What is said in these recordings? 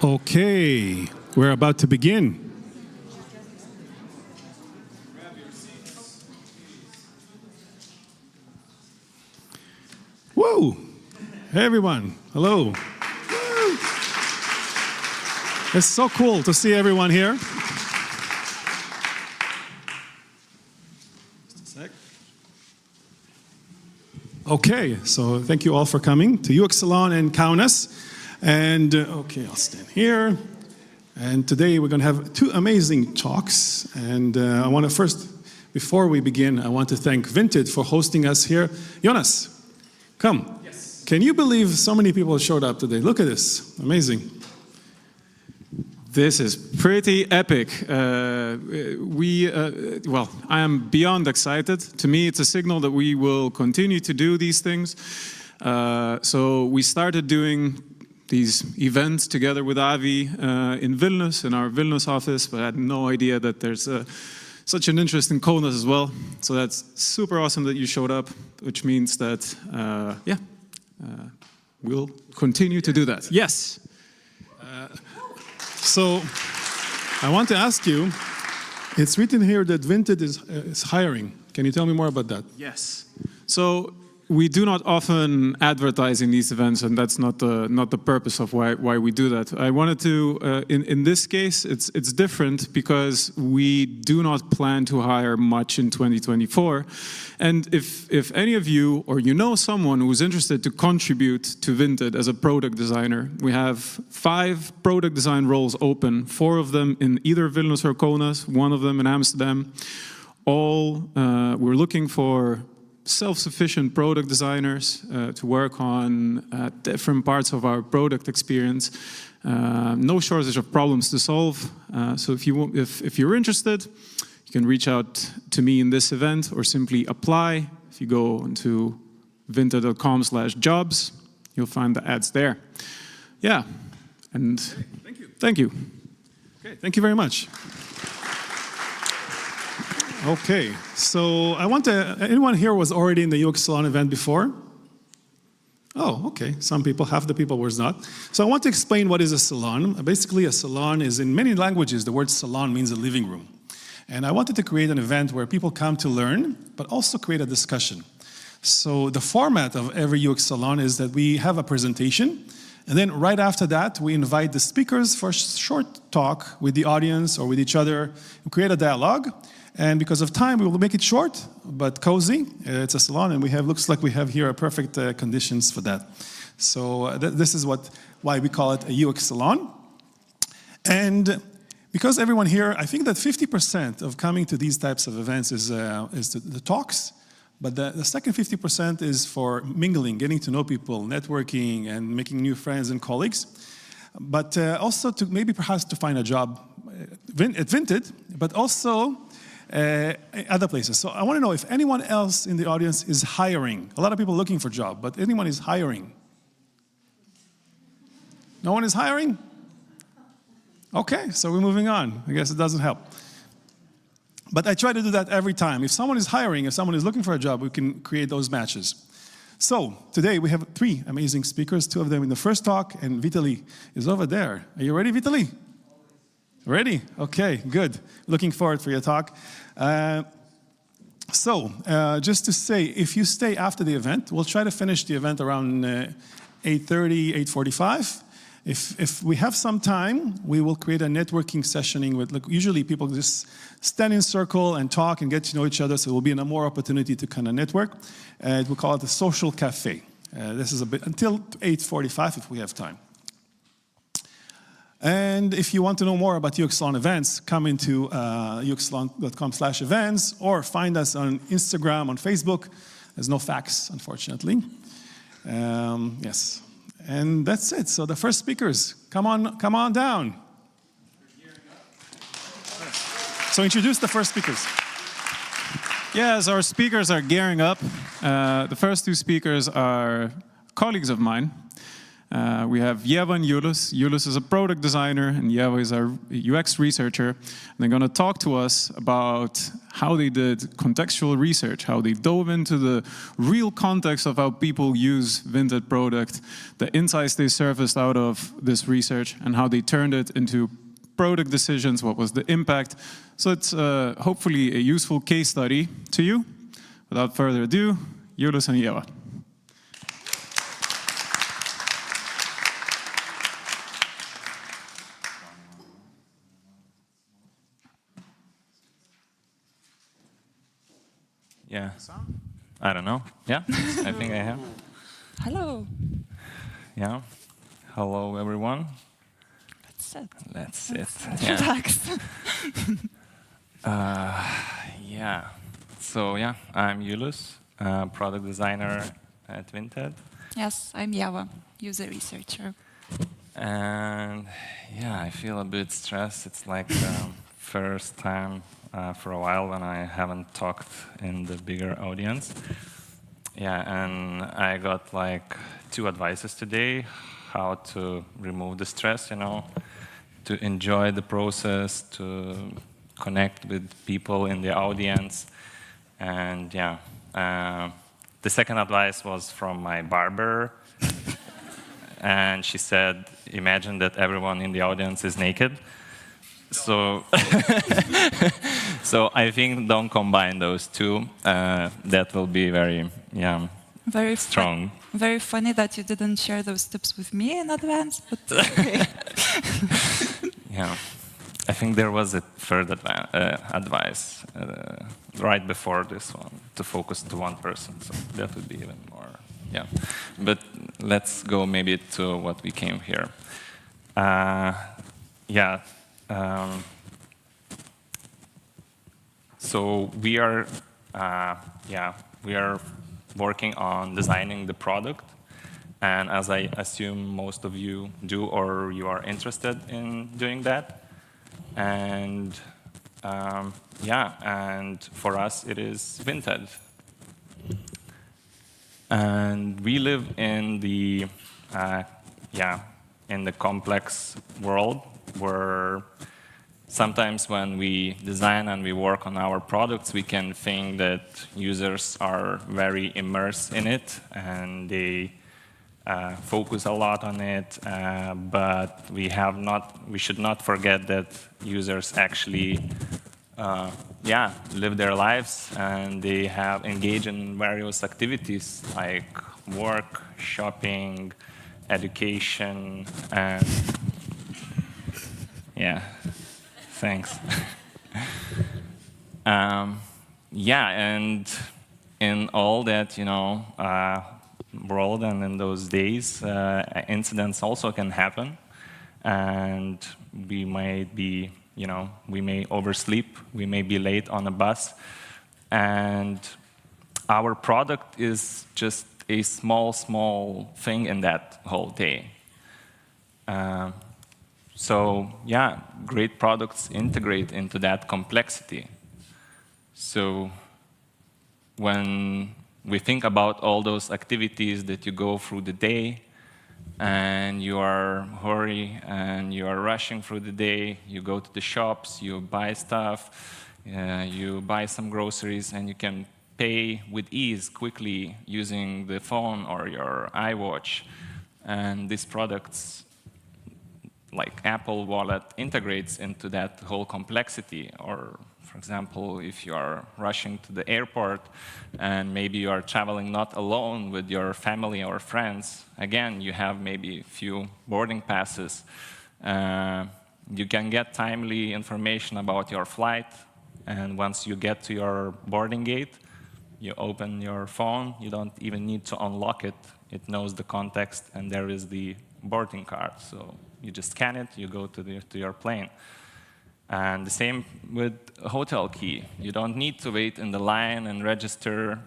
Okay, we're about to begin. Whoa! Hey everyone, hello. Woo. It's so cool to see everyone here. Just a sec. Okay, so thank you all for coming to UX Salon in Kaunas. And okay, I'll stand here. And today we're going to have two amazing talks. And I want to first, before we begin, I want to thank Vinted for hosting us here. Jonas, come. Yes. Can you believe so many people showed up today? Look at this. Amazing. This is pretty epic. Well, I am beyond excited. To me, it's a signal that we will continue to do these things. So we started doing these events together with Avi in Vilnius, in our Vilnius office, but I had no idea that there's such an interest in Kaunas as well. So that's super awesome that you showed up, which means that, we'll continue to do that. Yes. So I want to ask you, it's written here that Vinted is hiring. Can you tell me more about that? Yes. So we do not often advertise in these events, and that's not the purpose of why we do that. I wanted to, in this case, it's different because we do not plan to hire much in 2024. And if any of you, or you know someone who's interested to contribute to Vinted as a product designer, we have 5 product design roles open, 4 of them in either Vilnius or Kaunas, 1 of them in Amsterdam. We're looking for self-sufficient product designers to work on different parts of our product experience. No shortage of problems to solve. So if you're interested, you can reach out to me in this event or simply apply. If you go into vinted.com/jobs, you'll find the ads there. Yeah, and Thank you. Thank you. Okay, thank you very much. Okay, so anyone here was already in the UX Salon event before? Oh, okay, some people, half the people was not. So I want to explain what is a salon. Basically, a salon is, in many languages, the word salon means a living room. And I wanted to create an event where people come to learn, but also create a discussion. So the format of every UX Salon is that we have a presentation, and then right after that, we invite the speakers for a short talk with the audience or with each other, and create a dialogue. And because of time, we will make it short, but cozy. It's a salon, and looks like we have here perfect conditions for that. So this is why we call it a UX salon. And because everyone here, I think that 50% of coming to these types of events is the talks, but the second 50% is for mingling, getting to know people, networking, and making new friends and colleagues. But also to maybe perhaps to find a job at Vinted, but also other places. So I want to know if anyone else in the audience is hiring. A lot of people looking for a job, but anyone is hiring? No one is hiring? Okay, so we're moving on. I guess it doesn't help. But I try to do that every time. If someone is hiring, if someone is looking for a job, we can create those matches. So today we have 3 amazing speakers, 2 of them in the first talk, and Vitaly is over there. Are you ready, Vitaly? Ready? Okay, good. Looking forward for your talk. Just to say, if you stay after the event, we'll try to finish the event around 8:30, 8:45. If we have some time, we will create a networking sessioning with, usually people just stand in circle and talk and get to know each other, so there will be more opportunity to kind of network. We'll call it a social cafe. This is a bit until 8:45 if we have time. And if you want to know more about UX Salon events, come into uxsalon.com/events or find us on Instagram, on Facebook. There's no fax, unfortunately. Yes, and that's it. So the first speakers, come on down. So introduce the first speakers. Yes, our speakers are gearing up. The first 2 speakers are colleagues of mine. We have Ieva and Julius. Julius is a product designer, and Ieva is our UX researcher. And they're going to talk to us about how they did contextual research, how they dove into the real context of how people use Vinted product, the insights they surfaced out of this research, and how they turned it into product decisions, what was the impact. So it's hopefully a useful case study to you. Without further ado, Julius and Ieva. Yeah, I don't know. Yeah, I think I have. Hello. Yeah, hello everyone. Let's sit. Let's sit. Let's Yeah. relax. Yeah. So yeah, I'm Julius, product designer at Vinted, Yes, I'm Ieva, user researcher. and yeah, I feel a bit stressed. It's like the first time for a while when I haven't talked in the bigger audience. Yeah, and I got like 2 advices today: how to remove the stress, to enjoy the process, to connect with people in the audience. And yeah, the second advice was from my barber. And she said, imagine that everyone in the audience is naked. So, so I think don't combine those 2. That will be very, Very strong. Very funny that you didn't share those tips with me in advance, but okay. Yeah, I think there was a third advice right before this one, to focus to one person. So that would be even more, yeah. But let's go maybe to what we came here. Yeah. So we are, we are working on designing the product, and as I assume most of you do, or you are interested in doing that, and yeah, and for us it is Vinted, and we live in the in the complex world where sometimes when we design and we work on our products, we can think that users are very immersed in it and they focus a lot on it, but we should not forget that users actually live their lives and they have engaged in various activities like work, shopping, education, and yeah. Thanks. Yeah, and in all that, world and in those days, incidents also can happen, and we might be, we may oversleep, we may be late on a bus, and our product is just a small thing in that whole day. So yeah, great products integrate into that complexity. So when we think about all those activities that you go through the day, and you are hurry and you are rushing through the day, you go to the shops, you buy stuff, you buy some groceries, and you can pay with ease quickly using the phone or your iWatch. And these products, like Apple Wallet, integrates into that whole complexity. Or, for example, if you are rushing to the airport and maybe you are traveling not alone with your family or friends, again, you have maybe a few boarding passes. You can get timely information about your flight, and once you get to your boarding gate, you open your phone, you don't even need to unlock it. It knows the context, and there is the boarding card. So you just scan it, you go to your plane. And the same with a hotel key. You don't need to wait in the line and register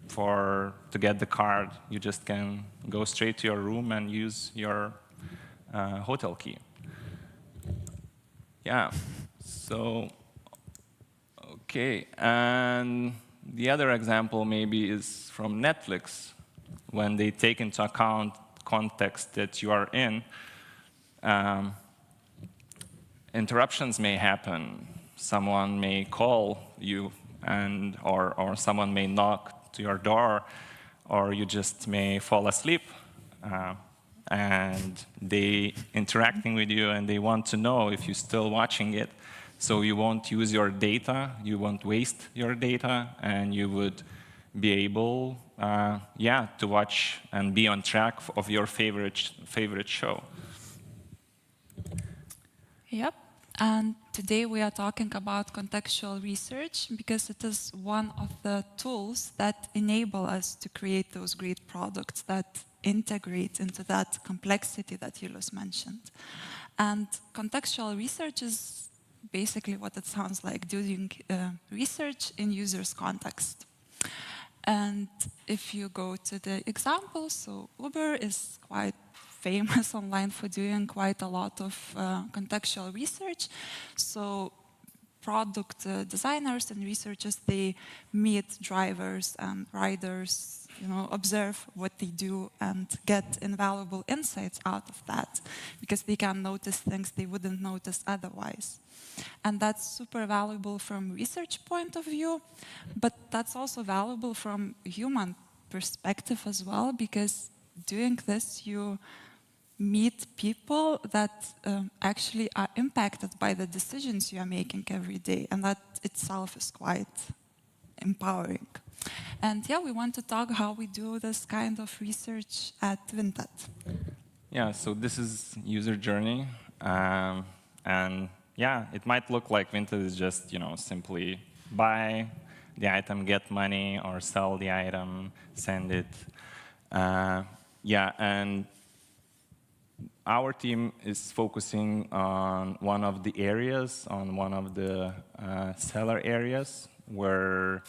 to get the card. You just can go straight to your room and use your hotel key. Yeah, so, okay. And the other example maybe is from Netflix, when they take into account context that you are in, interruptions may happen. Someone may call you, or someone may knock to your door, or you just may fall asleep. And they interacting with you, and they want to know if you're still watching it. So you won't use your data, you won't waste your data, and you would be able, to watch and be on track of your favorite show. Yep. And today we are talking about contextual research because it is one of the tools that enable us to create those great products that integrate into that complexity that Julius mentioned. And contextual research is basically what it sounds like, doing research in users' context. And if you go to the example, so Uber is quite famous online for doing quite a lot of contextual research. So product designers and researchers, they meet drivers and riders, observe what they do and get invaluable insights out of that because they can notice things they wouldn't notice otherwise. And that's super valuable from research point of view, but that's also valuable from human perspective as well, because doing this, you meet people that actually are impacted by the decisions you are making every day, and that itself is quite empowering. And yeah, we want to talk how we do this kind of research at Vinted. Yeah, so this is user journey, and yeah, it might look like Vinted is just, simply buy the item, get money, or sell the item, send it. And our team is focusing on one of the areas, on one of the seller areas, where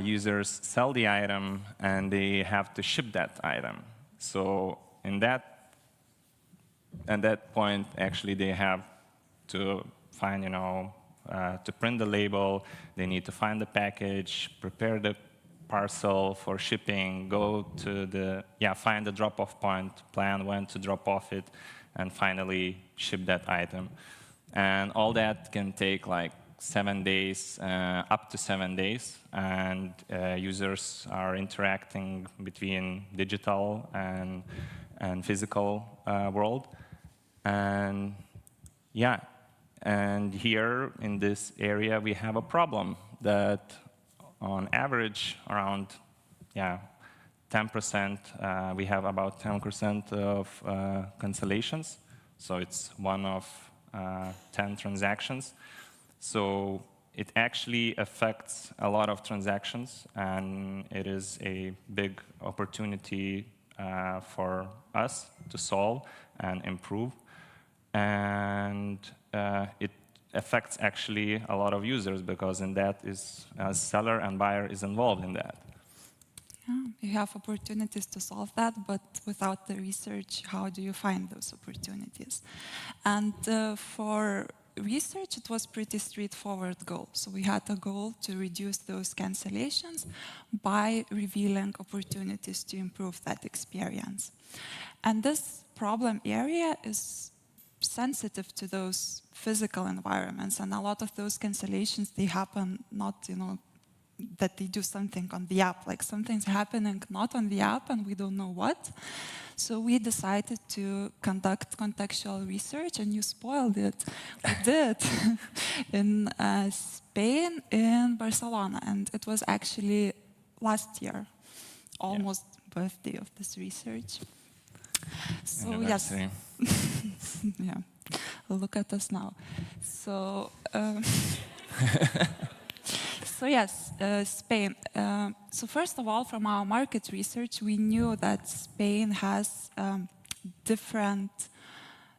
users sell the item and they have to ship that item. So at that point, actually, they have to find, to print the label. They need to find the package, prepare the parcel for shipping, go to find the drop-off point, plan when to drop off it, and finally ship that item. And all that can take like 7 days, up to 7 days, and users are interacting between digital and physical world. And and here in this area we have a problem that on average around 10%, we have about 10% of cancellations. So it's 1 of 10 transactions. So it actually affects a lot of transactions, and it is a big opportunity for us to solve and improve. And it affects actually a lot of users, because in that is seller and buyer is involved in that. Yeah, you have opportunities to solve that, but without the research, how do you find those opportunities? And for research, it was pretty straightforward goal. So we had a goal to reduce those cancellations by revealing opportunities to improve that experience. And this problem area is sensitive to those physical environments, and a lot of those cancellations, they happen not, that they do something on the app, like something's happening not on the app and we don't know what. So we decided to conduct contextual research, and you spoiled it. We did in Spain, in Barcelona, and it was actually last year, almost birthday of this research. So yes, yeah, look at us now. So. So yes, Spain. So first of all, from our market research, we knew that Spain has different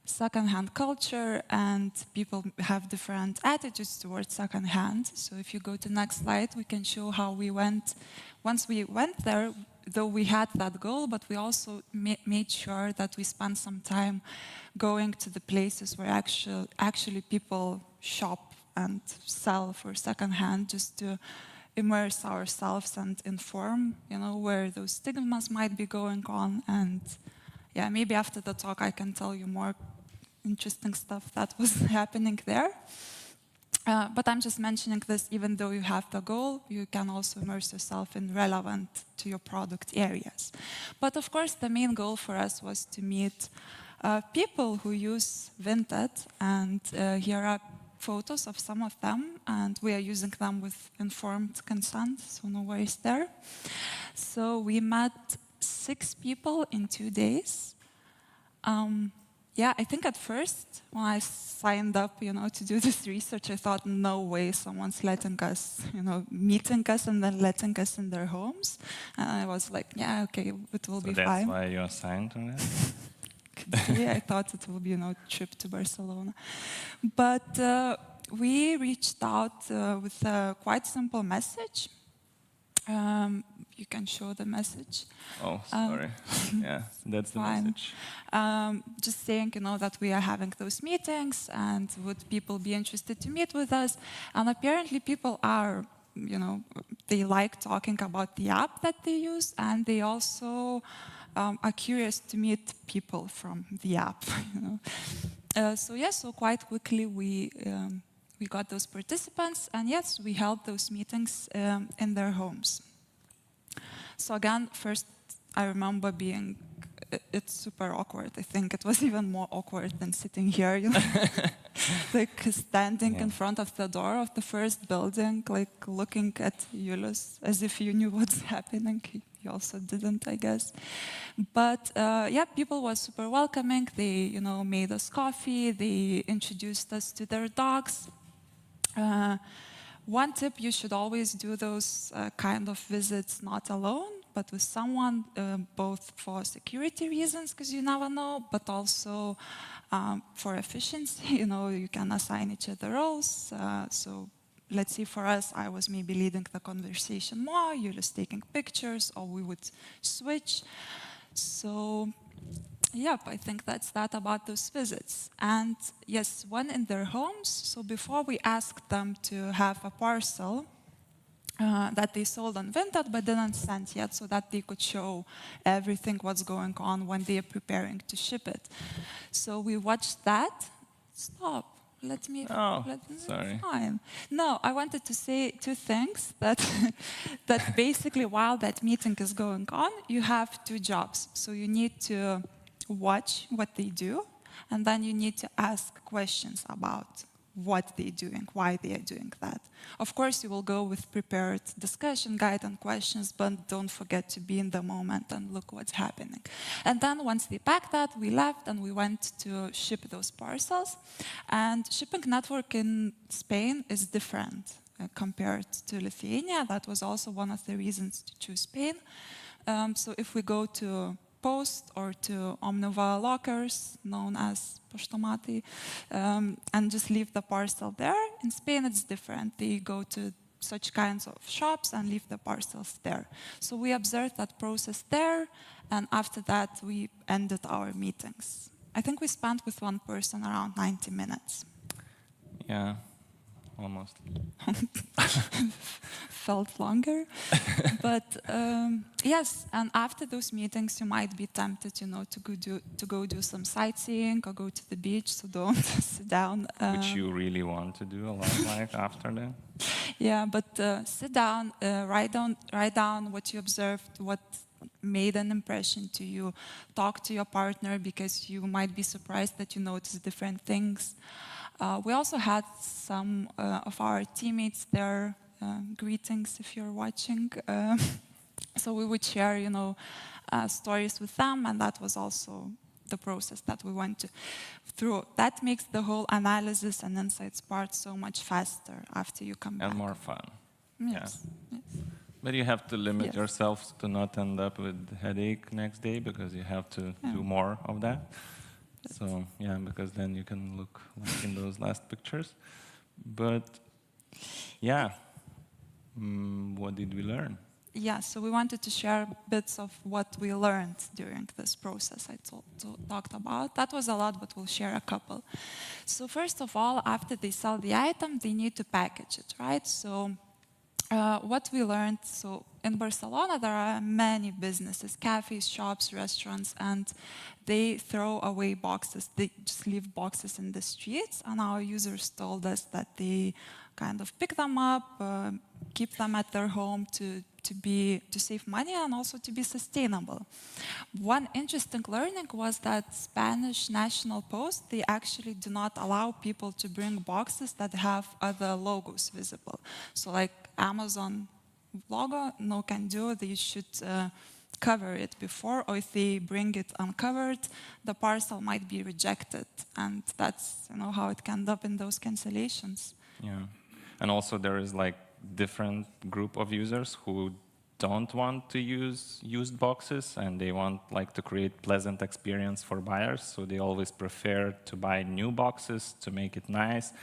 second-hand culture, and people have different attitudes towards second-hand. So if you go to the next slide, we can show how we went. Once we went there, though we had that goal, but we also made sure that we spent some time going to the places where actually people shop and sell for secondhand, just to immerse ourselves and inform, where those stigmas might be going on and yeah, maybe after the talk I can tell you more interesting stuff that was happening there. But I'm just mentioning this, even though you have the goal, you can also immerse yourself in relevant to your product areas. But of course, the main goal for us was to meet people who use Vinted, and here are photos of some of them, and we are using them with informed consent, so no worries there. So we met 6 people in 2 days. Yeah, I think at first, when I signed up, to do this research, I thought, no way, someone's letting us, meeting us and then letting us in their homes. And I was like, yeah, okay, it will be fine. So that's why you assigned to that? Yeah, I thought it will be, trip to Barcelona. But we reached out with a quite simple message. You can show the message. Oh, sorry. Yeah, that's the Fine. message. Just saying, that we are having those meetings and would people be interested to meet with us. And apparently people are, they like talking about the app that they use, and they also are curious to meet people from the app. So quite quickly we got those participants, and yes, we held those meetings in their homes. So again, first I remember it's super awkward. I think it was even more awkward than sitting here, like standing in front of the door of the first building, like looking at Julius as if you knew what's happening. He also didn't, I guess. But yeah, people were super welcoming. They, made us coffee. They introduced us to their dogs. One tip, you should always do those kind of visits not alone, but with someone, both for security reasons, because you never know, but also for efficiency. You can assign each other roles. So let's see, for us, I was maybe leading the conversation more, Julius taking pictures, or we would switch. So yep, I think that's that about those visits. And yes, one in their homes. So before we asked them to have a parcel that they sold on Vinted but didn't send yet, so that they could show everything what's going on when they are preparing to ship it. So we watched that. Stop. Let me. Sorry. Fine. No, I wanted to say 2 things. That basically, while that meeting is going on, you have 2 jobs. So you need to watch what they do, and then you need to ask questions about what they're doing, why they are doing that. Of course, you will go with prepared discussion guide and questions, but don't forget to be in the moment and look what's happening. And then once they packed that, we left and we went to ship those parcels. And shipping network in Spain is different compared to Lithuania. That was also one of the reasons to choose Spain. So if we go to Post or to Omniva lockers, known as poštomatai, and just leave the parcel there. In Spain, it's different. They go to such kinds of shops and leave the parcels there. So we observed that process there, and after that, we ended our meetings. I think we spent with one person around 90 minutes. Yeah, almost. Felt longer. But yes, and after those meetings, you might be tempted, to go do some sightseeing or go to the beach, so don't sit down. Which you really want to do a lot, like, after that? Yeah, but sit down, write down what you observed, what made an impression to you. Talk to your partner, because you might be surprised that you notice different things. We also had some of our teammates there. Greetings if you're watching. So we would share, stories with them, and that was also the process that we went through. That makes the whole analysis and insights part so much faster after you come back. And more fun. Yes. Yeah. Yes. But you have to limit yourself to not end up with headache next day, because you have to do more of that. So yeah, because then you can look like in those last pictures. But yeah, what did we learn? Yeah, so we wanted to share bits of what we learned during this process I talked about. That was a lot, but we'll share a couple. So first of all, after they sell the item, they need to package it, right? So what we learned, so in Barcelona there are many businesses, cafes, shops, restaurants, and they throw away boxes. They just leave boxes in the streets, and our users told us that they kind of pick them up, keep them at their home to save money and also to be sustainable. One interesting learning was that Spanish National Post, they actually do not allow people to bring boxes that have other logos visible. So like Amazon logo, no can do, they should cover it before, or if they bring it uncovered, the parcel might be rejected. And that's how it can end up in those cancellations. Yeah, and also there is like different group of users who don't want to use used boxes, and they want like to create pleasant experience for buyers, so they always prefer to buy new boxes to make it nice.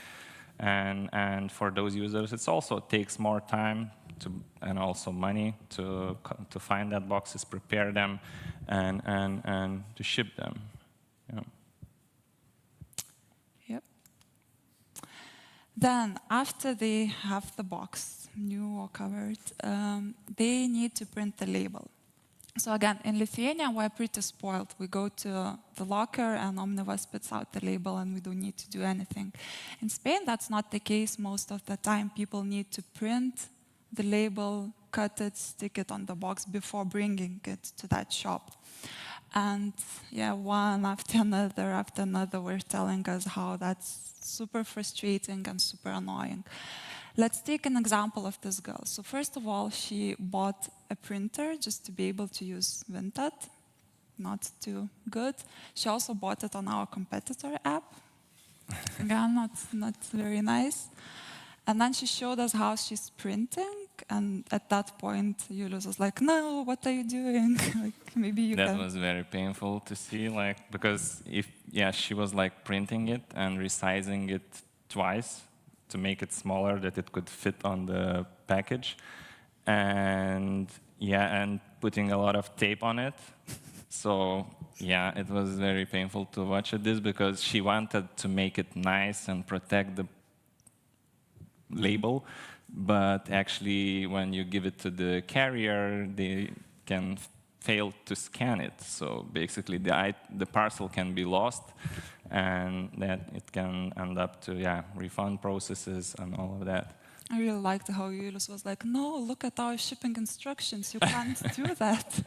And for those users, it also takes more time and also money to find that boxes, prepare them, and to ship them. Yeah. Yep. Then, after they have the box, new or covered, they need to print the label. So again, in Lithuania, we're pretty spoiled. We go to the locker and Omniva spits out the label and we don't need to do anything. In Spain, that's not the case. Most of the time, people need to print the label, cut it, stick it on the box before bringing it to that shop. And yeah, one after another were telling us how that's super frustrating and super annoying. Let's take an example of this girl. So first of all, she bought a printer just to be able to use Vinted. Not too good. She also bought it on our competitor app. Again, not very nice. And then she showed us how she's printing. And at that point, Julius was like, "No, what are you doing?" Like, maybe you can. That was very painful to see, like, because she was like printing it and resizing it twice to make it smaller, that it could fit on the package, and putting a lot of tape on it. So yeah, it was very painful to watch this, because she wanted to make it nice and protect the label, but actually when you give it to the carrier, they can fail to scan it. So basically the parcel can be lost, and that it can end up to refund processes and all of that. I really liked how Julius was like, "No, look at our shipping instructions, you can't do that."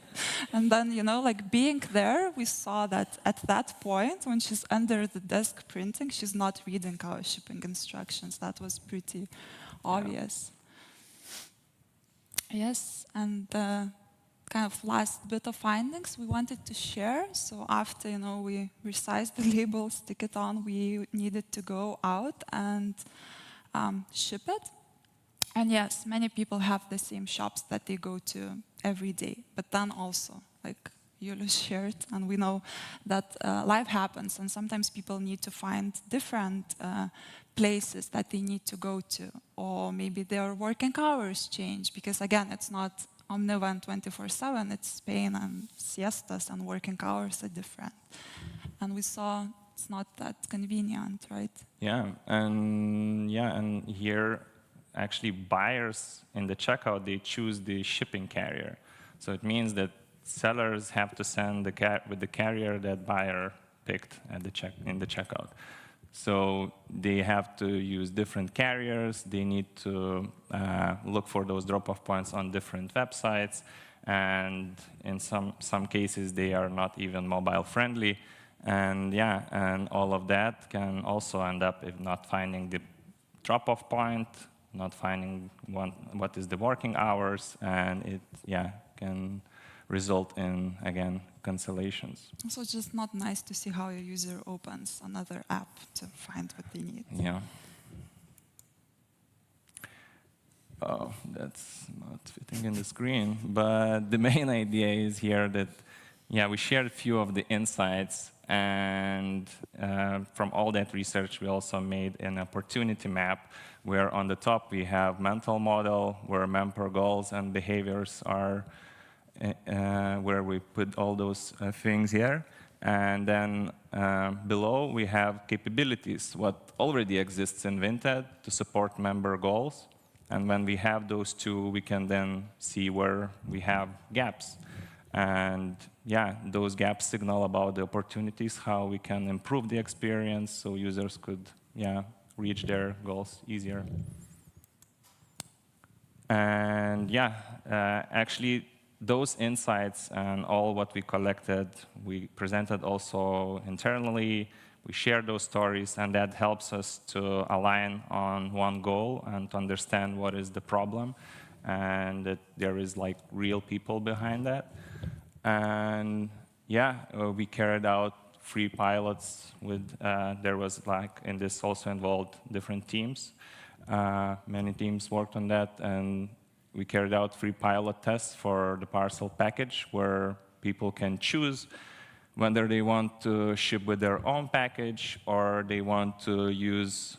And then, like being there, we saw that at that point, when she's under the desk printing, she's not reading our shipping instructions. That was pretty obvious. Yes, and kind of last bit of findings we wanted to share. So after, we resized the label, stick it on, we needed to go out and ship it. And yes, many people have the same shops that they go to every day. But then also, like Julius shared, and we know that life happens, and sometimes people need to find different places that they need to go to. Or maybe their working hours change, because again, it's not Omniva 24/7, it's Spain, and siestas and working hours are different. And we saw it's not that convenient, right? And here actually buyers in the checkout, they choose the shipping carrier. So it means that sellers have to send with the carrier that buyer picked at in the checkout. So they have to use different carriers. They need to look for those drop-off points on different websites. And in some cases, they are not even mobile friendly. And and all of that can also end up if not finding the drop-off point, not finding what is the working hours, and it can result in, again, cancellations. So it's just not nice to see how a user opens another app to find what they need. Yeah. Oh, that's not fitting in the screen. But the main idea is here that, we shared a few of the insights, and from all that research, we also made an opportunity map where on the top we have mental model, where member goals and behaviors are, where we put all those things here. And then below we have capabilities, what already exists in Vinted to support member goals. And when we have those two, we can then see where we have gaps. And yeah, those gaps signal about the opportunities, how we can improve the experience so users could reach their goals easier. And actually, those insights and all what we collected, we presented also internally. We share those stories, and that helps us to align on one goal and to understand what is the problem, and that there is like real people behind that. And we carried out 3 pilots with, there was like, in this also involved different teams. Many teams worked on that, and we carried out 3 pilot tests for the parcel package, where people can choose whether they want to ship with their own package or they want to use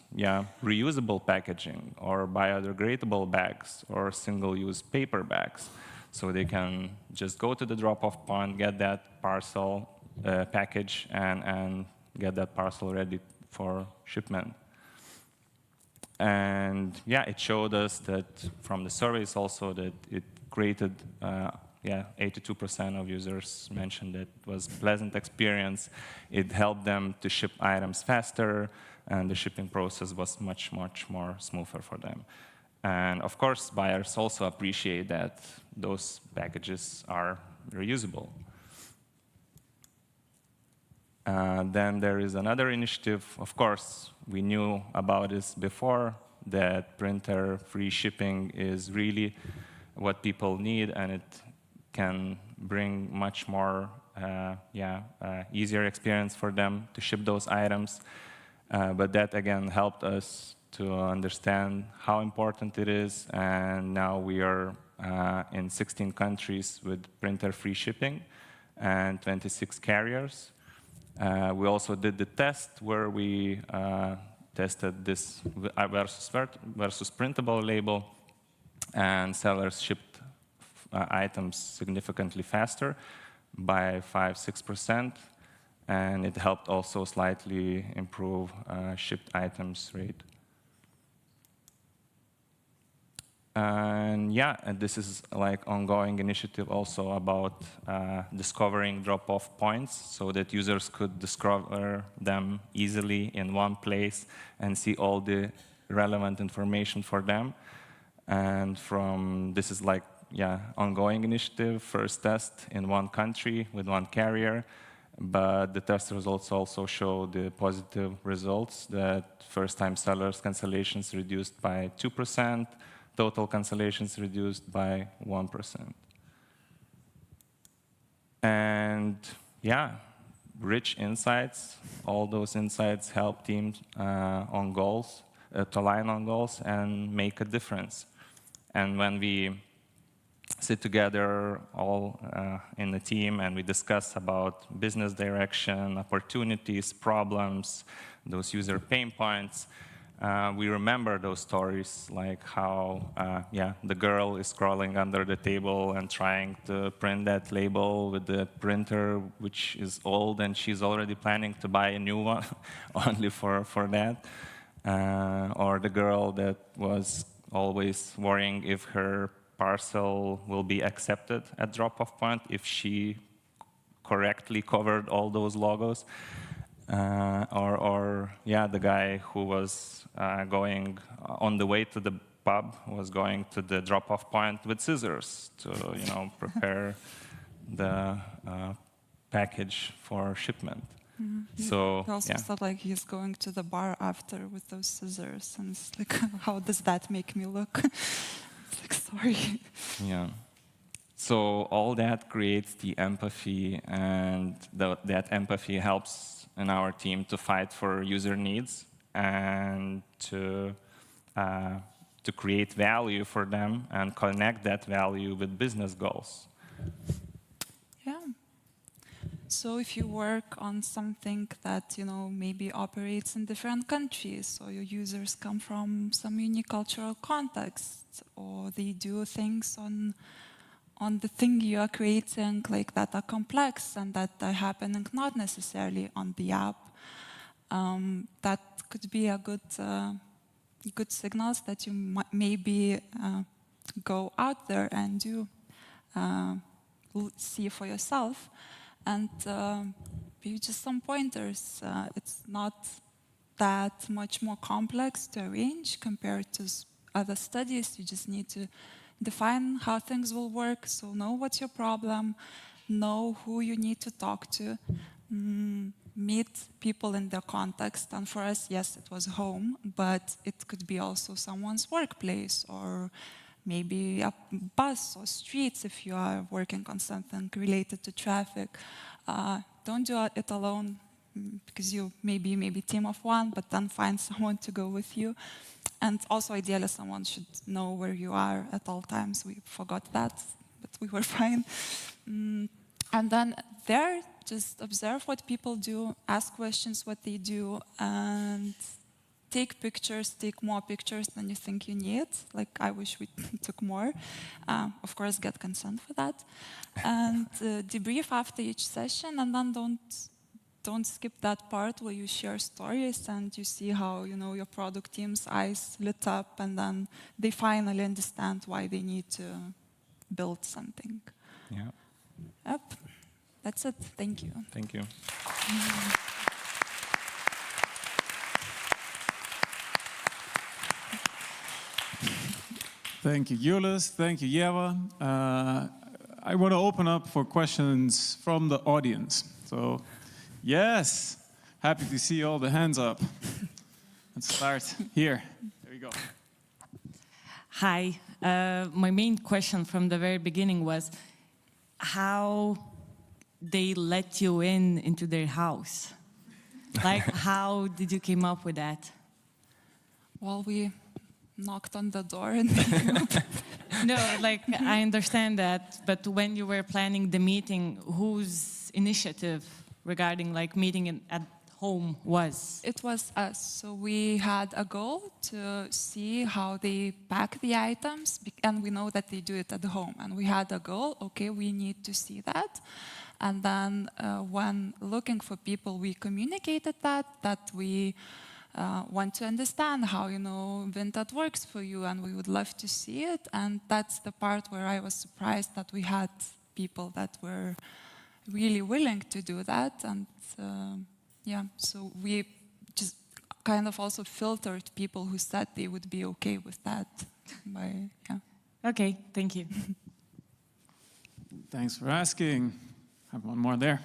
reusable packaging or biodegradable bags or single-use paper bags. So they can just go to the drop-off point, get that parcel package, and get that parcel ready for shipment. And it showed us that from the surveys also that it created 82% of users mentioned that it was a pleasant experience. It helped them to ship items faster, and the shipping process was much, much more smoother for them. And of course, buyers also appreciate that those packages are reusable. Then there is another initiative. Of course, we knew about this before, that printer-free shipping is really what people need, and it can bring much more easier experience for them to ship those items. But that, again, helped us to understand how important it is, and now we are in 16 countries with printer-free shipping and 26 carriers. We also did the test where we tested this versus printable label, and sellers shipped items significantly faster by 5–6%, and it helped also slightly improve shipped items rate. And and this is like ongoing initiative also about discovering drop-off points so that users could discover them easily in one place and see all the relevant information for them. And this is like ongoing initiative, first test in one country with one carrier, but the test results also show the positive results, that first-time sellers cancellations reduced by 2%, total cancellations reduced by 1%. And rich insights, all those insights help teams on goals, to align on goals and make a difference. And when we sit together all in the team and we discuss about business direction, opportunities, problems, those user pain points, we remember those stories, like how the girl is crawling under the table and trying to print that label with the printer, which is old, and she's already planning to buy a new one only for that. Or the girl that was always worrying if her parcel will be accepted at drop-off point if she correctly covered all those logos. The guy who was going on the way to the pub was going to the drop-off point with scissors to prepare the package for shipment. Mm-hmm. So he also said like he's going to the bar after with those scissors, and it's like, how does that make me look? It's like, sorry. Yeah. So all that creates the empathy, and that empathy helps in our team to fight for user needs and to create value for them and connect that value with business goals. Yeah. So if you work on something that maybe operates in different countries, or your users come from some unique cultural context, or they do things on the thing you are creating, like that are complex and that are happening not necessarily on the app, that could be a good good signals that you maybe go out there and do see for yourself, and maybe just some pointers. It's not that much more complex to arrange compared to other studies. You just need to define how things will work, so know what's your problem, know who you need to talk to, meet people in their context. And for us, yes, it was home, but it could be also someone's workplace, or maybe a bus or streets if you are working on something related to traffic. Don't do it alone, because you maybe team of one, but then find someone to go with you. And also, ideally, someone should know where you are at all times. We forgot that, but we were fine. And then there, just observe what people do, ask questions what they do, and take pictures, take more pictures than you think you need. Like, I wish we took more. Of course, get consent for that. And debrief after each session, and then don't skip that part where you share stories and you see how, you know, your product team's eyes lit up, and then they finally understand why they need to build something. Yeah. Yep. That's it. Thank you. Thank you. Thank you, Julius. Thank you, Ieva. I want to open up for questions from the audience. So, yes, happy to see all the hands up. Let's start here. There you go. Hi. My main question from the very beginning was how they let you into their house. Like, how did you came up with that? Well, we knocked on the door and No, like, I understand that, but when you were planning the meeting, whose initiative regarding like meeting at home was? it was us. So we had a goal to see how they pack the items, and we know that they do it at home. And we had a goal, okay, we need to see that. And then when looking for people, we communicated that we want to understand how, you know, Vinted works for you, and we would love to see it. And that's the part where I was surprised that we had people that were really willing to do that. And yeah, so we just kind of also filtered people who said they would be okay with that. Okay, thank you. Thanks for asking. I have one more there.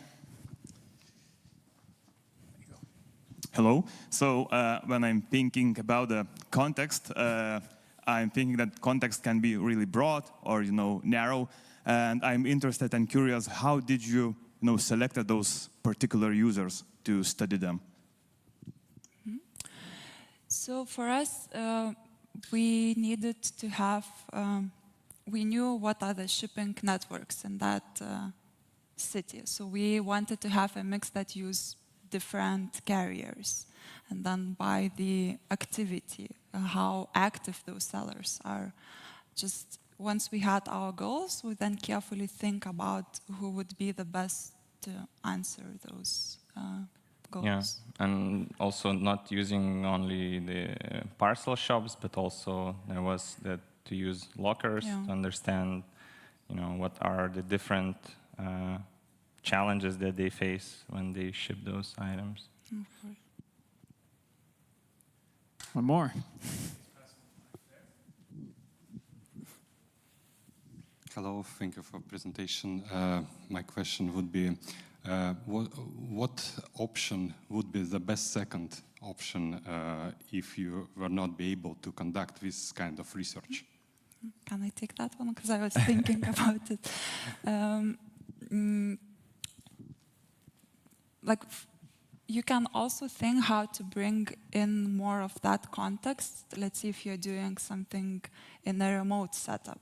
Hello. So when I'm thinking about the context, I'm thinking that context can be really broad or, you know, narrow. And I'm interested and curious, how did you, select those particular users to study them? So for us, we needed to have, we knew what are the shipping networks in that city. So we wanted to have a mix that use different carriers, and then by the activity, how active those sellers are. Just once we had our goals, we then carefully think about who would be the best to answer those goals. Yeah, and also not using only the parcel shops, but also there was that to use lockers to understand, what are the different challenges that they face when they ship those items. One more. Hello, thank you for presentation. My question would be, what option would be the best second option if you were not be able to conduct this kind of research? Can I take that one? Because I was thinking about it. You can also think how to bring in more of that context. Let's see if you're doing something in a remote setup.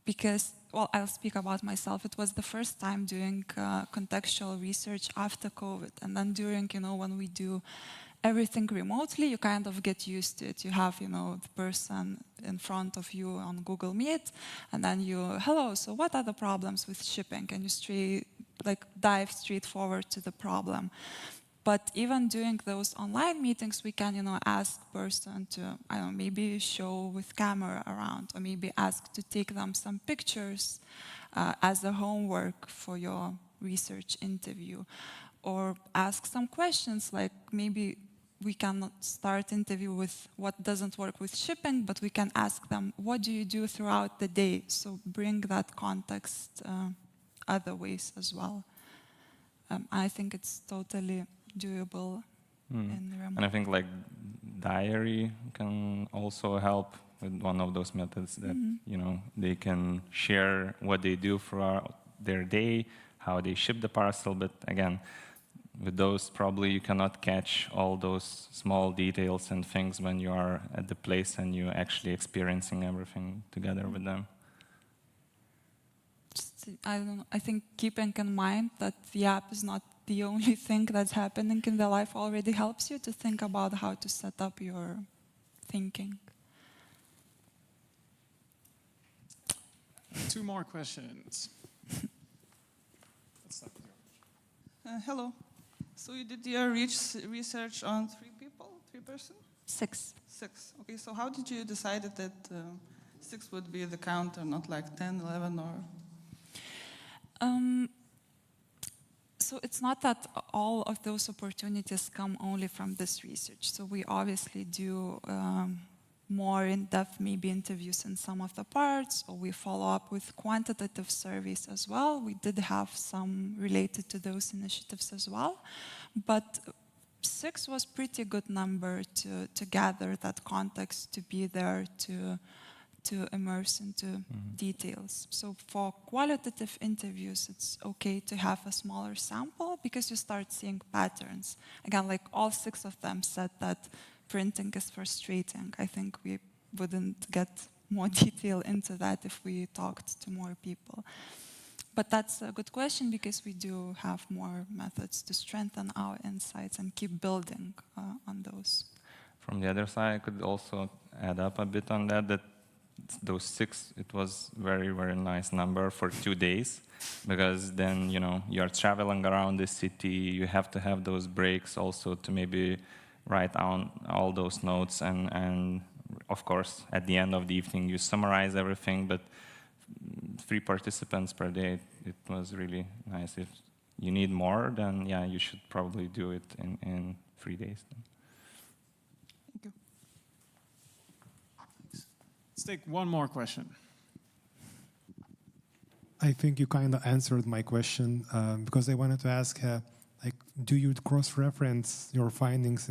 Because, well, I'll speak about myself. It was the first time doing contextual research after COVID. And then during, when we do everything remotely, you kind of get used to it. You have, the person in front of you on Google Meet, and then hello, so what are the problems with shipping? And you dive straight forward to the problem. But even during those online meetings, we can, ask person to, maybe show with camera around, or maybe ask to take them some pictures as a homework for your research interview, or ask some questions like maybe we can start interview with what doesn't work with shipping, but we can ask them, what do you do throughout the day? So bring that context other ways as well. I think it's totally doable in remote. And I think like diary can also help with one of those methods that, they can share what they do throughout their day, how they ship the parcel, but again, with those, probably you cannot catch all those small details and things when you are at the place and you're actually experiencing everything together with them. I think keeping in mind that the app is not the only thing that's happening in the life already helps you to think about how to set up your thinking. 2 more questions. Let's start with you. Hello. So you did your research on 3 people, 3 persons? 6. 6. Okay, so how did you decide that 6 would be the count, or not like 10, 11, or? So it's not that all of those opportunities come only from this research. So we obviously do more in-depth maybe interviews in some of the parts, or we follow up with quantitative surveys as well. We did have some related to those initiatives as well. But 6 was pretty good number to gather that context, to be there, to immerse into details. So for qualitative interviews, it's okay to have a smaller sample because you start seeing patterns. Again, like all 6 of them said that printing is frustrating. I think we wouldn't get more detail into that if we talked to more people. But that's a good question because we do have more methods to strengthen our insights and keep building on those. From the other side, I could also add up a bit on that those 6, it was very, very nice number for 2 days, because then, you're traveling around the city, you have to have those breaks also to maybe write down all those notes, and of course, at the end of the evening, you summarize everything, but 3 participants per day, it was really nice. If you need more, then yeah, you should probably do it in 3 days. Thank you. Let's take one more question. I think you kind of answered my question because I wanted to ask, do you cross-reference your findings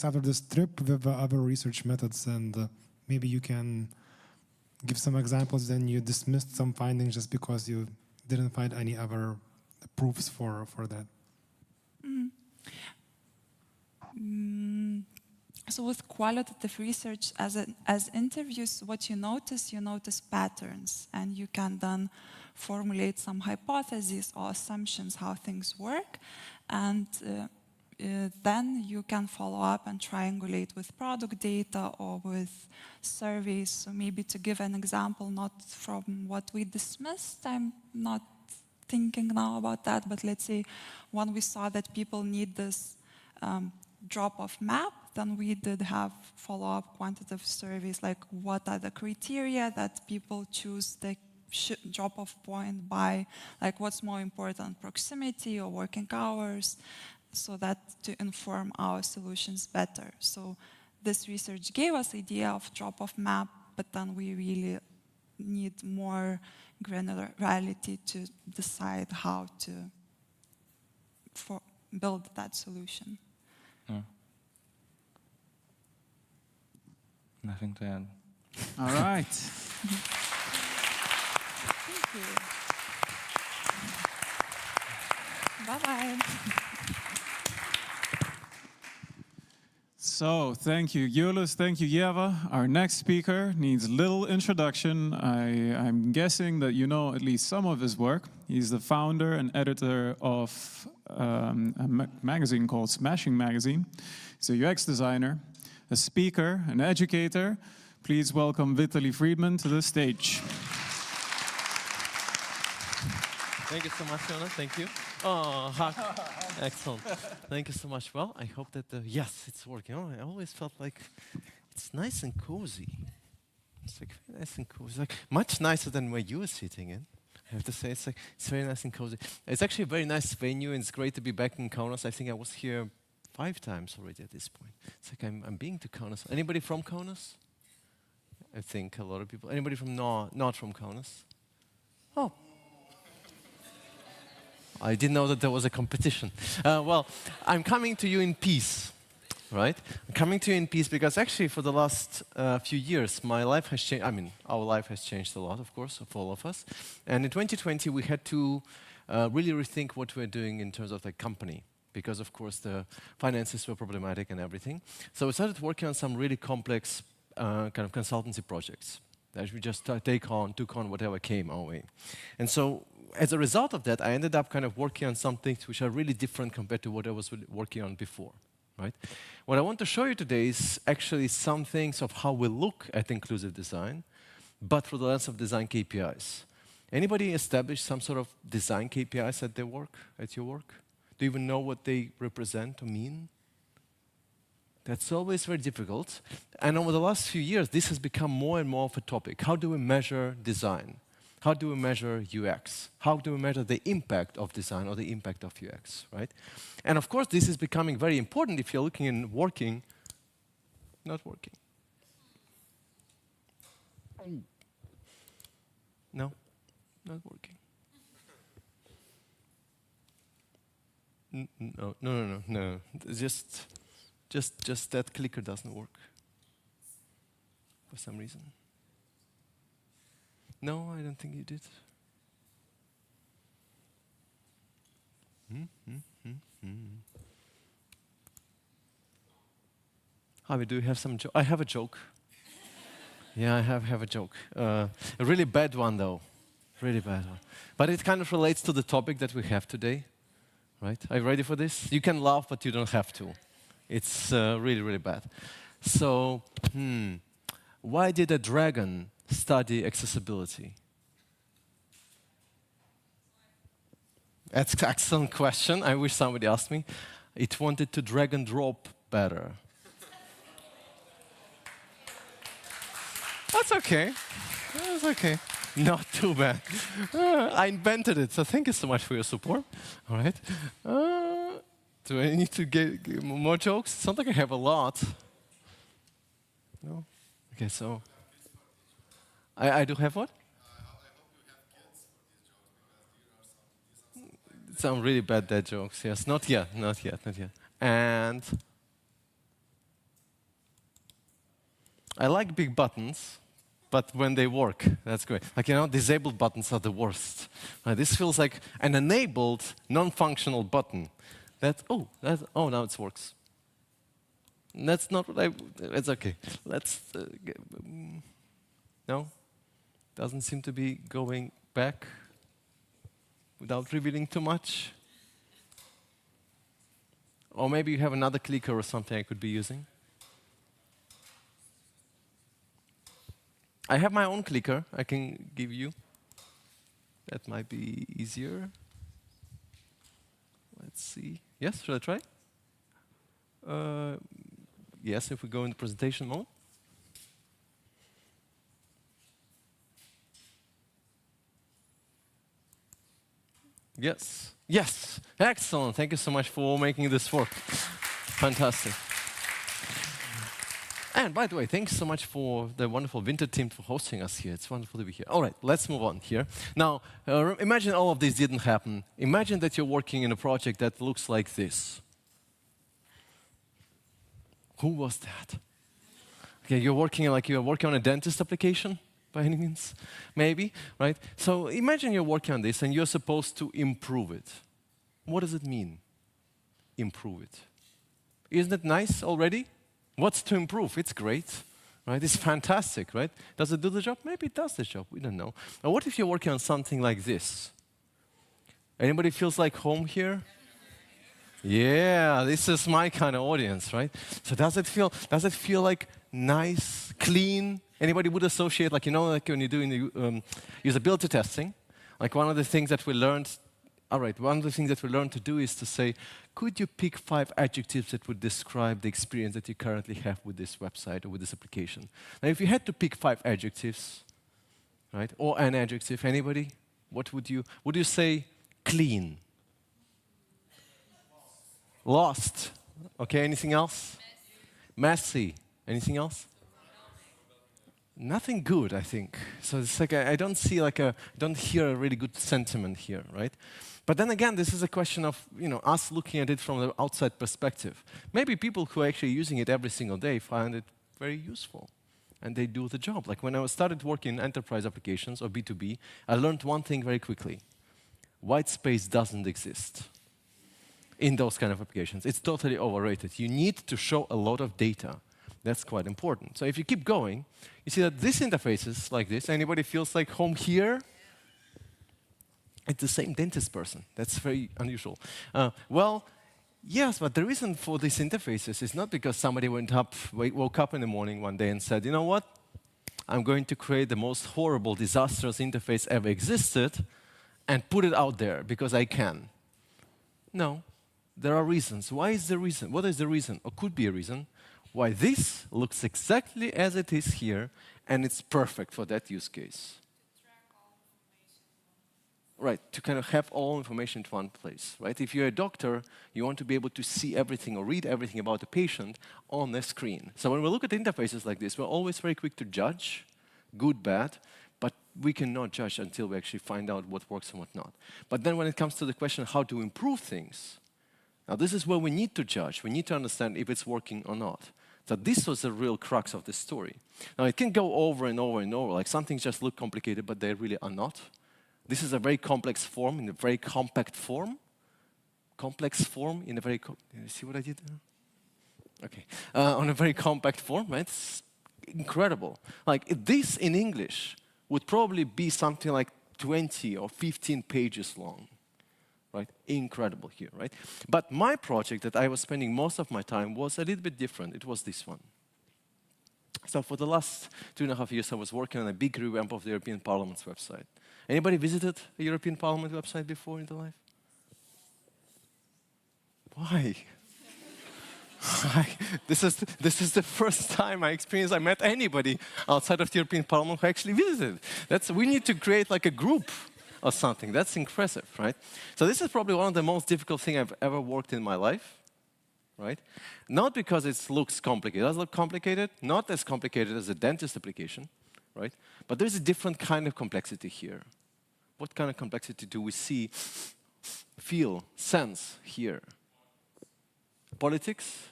after this trip with other research methods, and maybe you can give some examples. Then you dismissed some findings just because you didn't find any other proofs for that. So with qualitative research, as interviews, what you notice patterns, and you can then formulate some hypotheses or assumptions how things work, and then you can follow up and triangulate with product data or with surveys. So maybe to give an example, not from what we dismissed, I'm not thinking now about that, but let's say when we saw that people need this drop-off map, then we did have follow-up quantitative surveys, like what are the criteria that people choose the drop-off point by, like what's more important, proximity or working hours, so that to inform our solutions better. So this research gave us idea of drop-off map, but then we really need more granularity to decide how to build that solution. Yeah. Nothing to add. All right. Thank you. Bye-bye. So, thank you, Julius. Thank you, Ieva. Our next speaker needs little introduction. I'm guessing that you know at least some of his work. He's the founder and editor of a magazine called Smashing Magazine. He's a UX designer, a speaker, an educator. Please welcome Vitaly Friedman to the stage. Thank you so much, Fiona. Thank you. Oh, excellent. Thank you so much. Well, I hope that, yes, it's working. Oh, I always felt like it's nice and cozy. It's like very nice and cozy. Like much nicer than where you were sitting in. I have to say, it's very nice and cozy. It's actually a very nice venue, and it's great to be back in Kaunas. I think I was here 5 times already at this point. It's like I'm being to Kaunas. Anybody from Kaunas? I think a lot of people. Anybody from not from Kaunas? Oh. I didn't know that there was a competition. Well, I'm coming to you in peace, right? I'm coming to you in peace because actually for the last few years, my life has changed. I mean, our life has changed a lot, of course, for all of us. And in 2020, we had to really rethink what we're doing in terms of the company, because of course the finances were problematic and everything. So we started working on some really complex kind of consultancy projects that we just took on whatever came our way. And so as a result of that, I ended up kind of working on some things which are really different compared to what I was working on before, right? What I want to show you today is actually some things of how we look at inclusive design, but through the lens of design KPIs. Anybody establish some sort of design KPIs at their work, at your work? Do you even know what they represent or mean? That's always very difficult. And over the last few years, this has become more and more of a topic. How do we measure design? How do we measure UX? How do we measure the impact of design or the impact of UX, right? And of course, this is becoming very important if you're looking in working, not working. No, not working. No. Just that clicker doesn't work for some reason. No, I don't think you did. Javi, do you have some joke? I have a joke. Yeah, I have a joke. A really bad one, though. Really bad one. But it kind of relates to the topic that we have today. Right? Are you ready for this? You can laugh, but you don't have to. It's really, really bad. So, why did a dragon study accessibility? That's an excellent question. I wish somebody asked me. It wanted to drag and drop better. That's okay. That's okay. Not too bad. I invented it, so thank you so much for your support. All right. Do I need to get more jokes? It's not like I have a lot. No? Okay, so. I do have what? Some really bad dad jokes, yes. Not yet. And I like big buttons, but when they work, that's great. Like, disabled buttons are the worst. This feels like an enabled, non-functional button. Now it works. That's not what it's okay. Let's, no? Doesn't seem to be going back without revealing too much. Or maybe you have another clicker or something I could be using. I have my own clicker I can give you. That might be easier. Let's see. Yes, should I try? Yes, if we go into presentation mode. Yes, excellent. Thank you so much for making this work. Fantastic. And by the way, thanks so much for the wonderful Vinted team for hosting us here. It's wonderful to be here. All right, let's move on here. Now, imagine all of this didn't happen. Imagine that you're working in a project that looks like this. Who was that? Okay, you're working on a dentist application, by any means, maybe, right? So imagine you're working on this and you're supposed to improve it. What does it mean, improve it? Isn't it nice already? What's to improve? It's great, right? It's fantastic, right? Does it do the job? Maybe it does the job. We don't know. But what if you're working on something like this? Anybody feels like home here? Yeah, this is my kind of audience, right? So does it feel like nice, clean? Anybody would associate, like when you're doing the usability testing, Like one of the things that we learned, all right, one of the things that we learned to do is to say, could you pick 5 adjectives that would describe the experience that you currently have with this website or with this application? Now, if you had to pick 5 adjectives, right, or an adjective, anybody, what would you say clean? Lost. Okay, anything else? Messy. Anything else? Nothing good, I think. So it's like I don't see like don't hear a really good sentiment here, right? But then again, this is a question of us looking at it from the outside perspective. Maybe people who are actually using it every single day find it very useful, and they do the job. Like when I started working in enterprise applications or B2B, I learned one thing very quickly: white space doesn't exist in those kind of applications. It's totally overrated. You need to show a lot of data. That's quite important. So if you keep going, you see that this interfaces like this. Anybody feels like home here? It's the same dentist person. That's very unusual. Well, yes, but the reason for these interfaces is not because somebody woke up in the morning one day and said, you know what? I'm going to create the most horrible, disastrous interface ever existed and put it out there because I can. No, there are reasons. Why is the reason? What is the reason, or could be a reason, why this looks exactly as it is here and it's perfect for that use case? Right, to kind of have all information in one place, right? If you're a doctor, you want to be able to see everything or read everything about the patient on the screen. So when we look at interfaces like this, we're always very quick to judge, good, bad, but we cannot judge until we actually find out what works and what not. But then when it comes to the question how to improve things, now this is where we need to judge. We need to understand if it's working or not. So this was the real crux of the story. Now it can go over and over and over, like some things just look complicated, but they really are not. This is a very complex form in a very compact form. Complex form in a very, you see what I did there? Okay, on a very compact form, right? It's incredible. Like this in English would probably be something like 20 or 15 pages long, right? Incredible here, right? But my project that I was spending most of my time was a little bit different. It was this one. So for the last 2.5 years, I was working on a big revamp of the European Parliament's website. Anybody visited a European Parliament website before in their life? Why? This is the first time I met anybody outside of the European Parliament who actually visited. We need to create like a group or something. That's impressive, right? So this is probably one of the most difficult things I've ever worked in my life, right? Not because it looks complicated. It does look complicated, not as complicated as a dentist application, right? But there's a different kind of complexity here. What kind of complexity do we see, feel, sense here? Politics?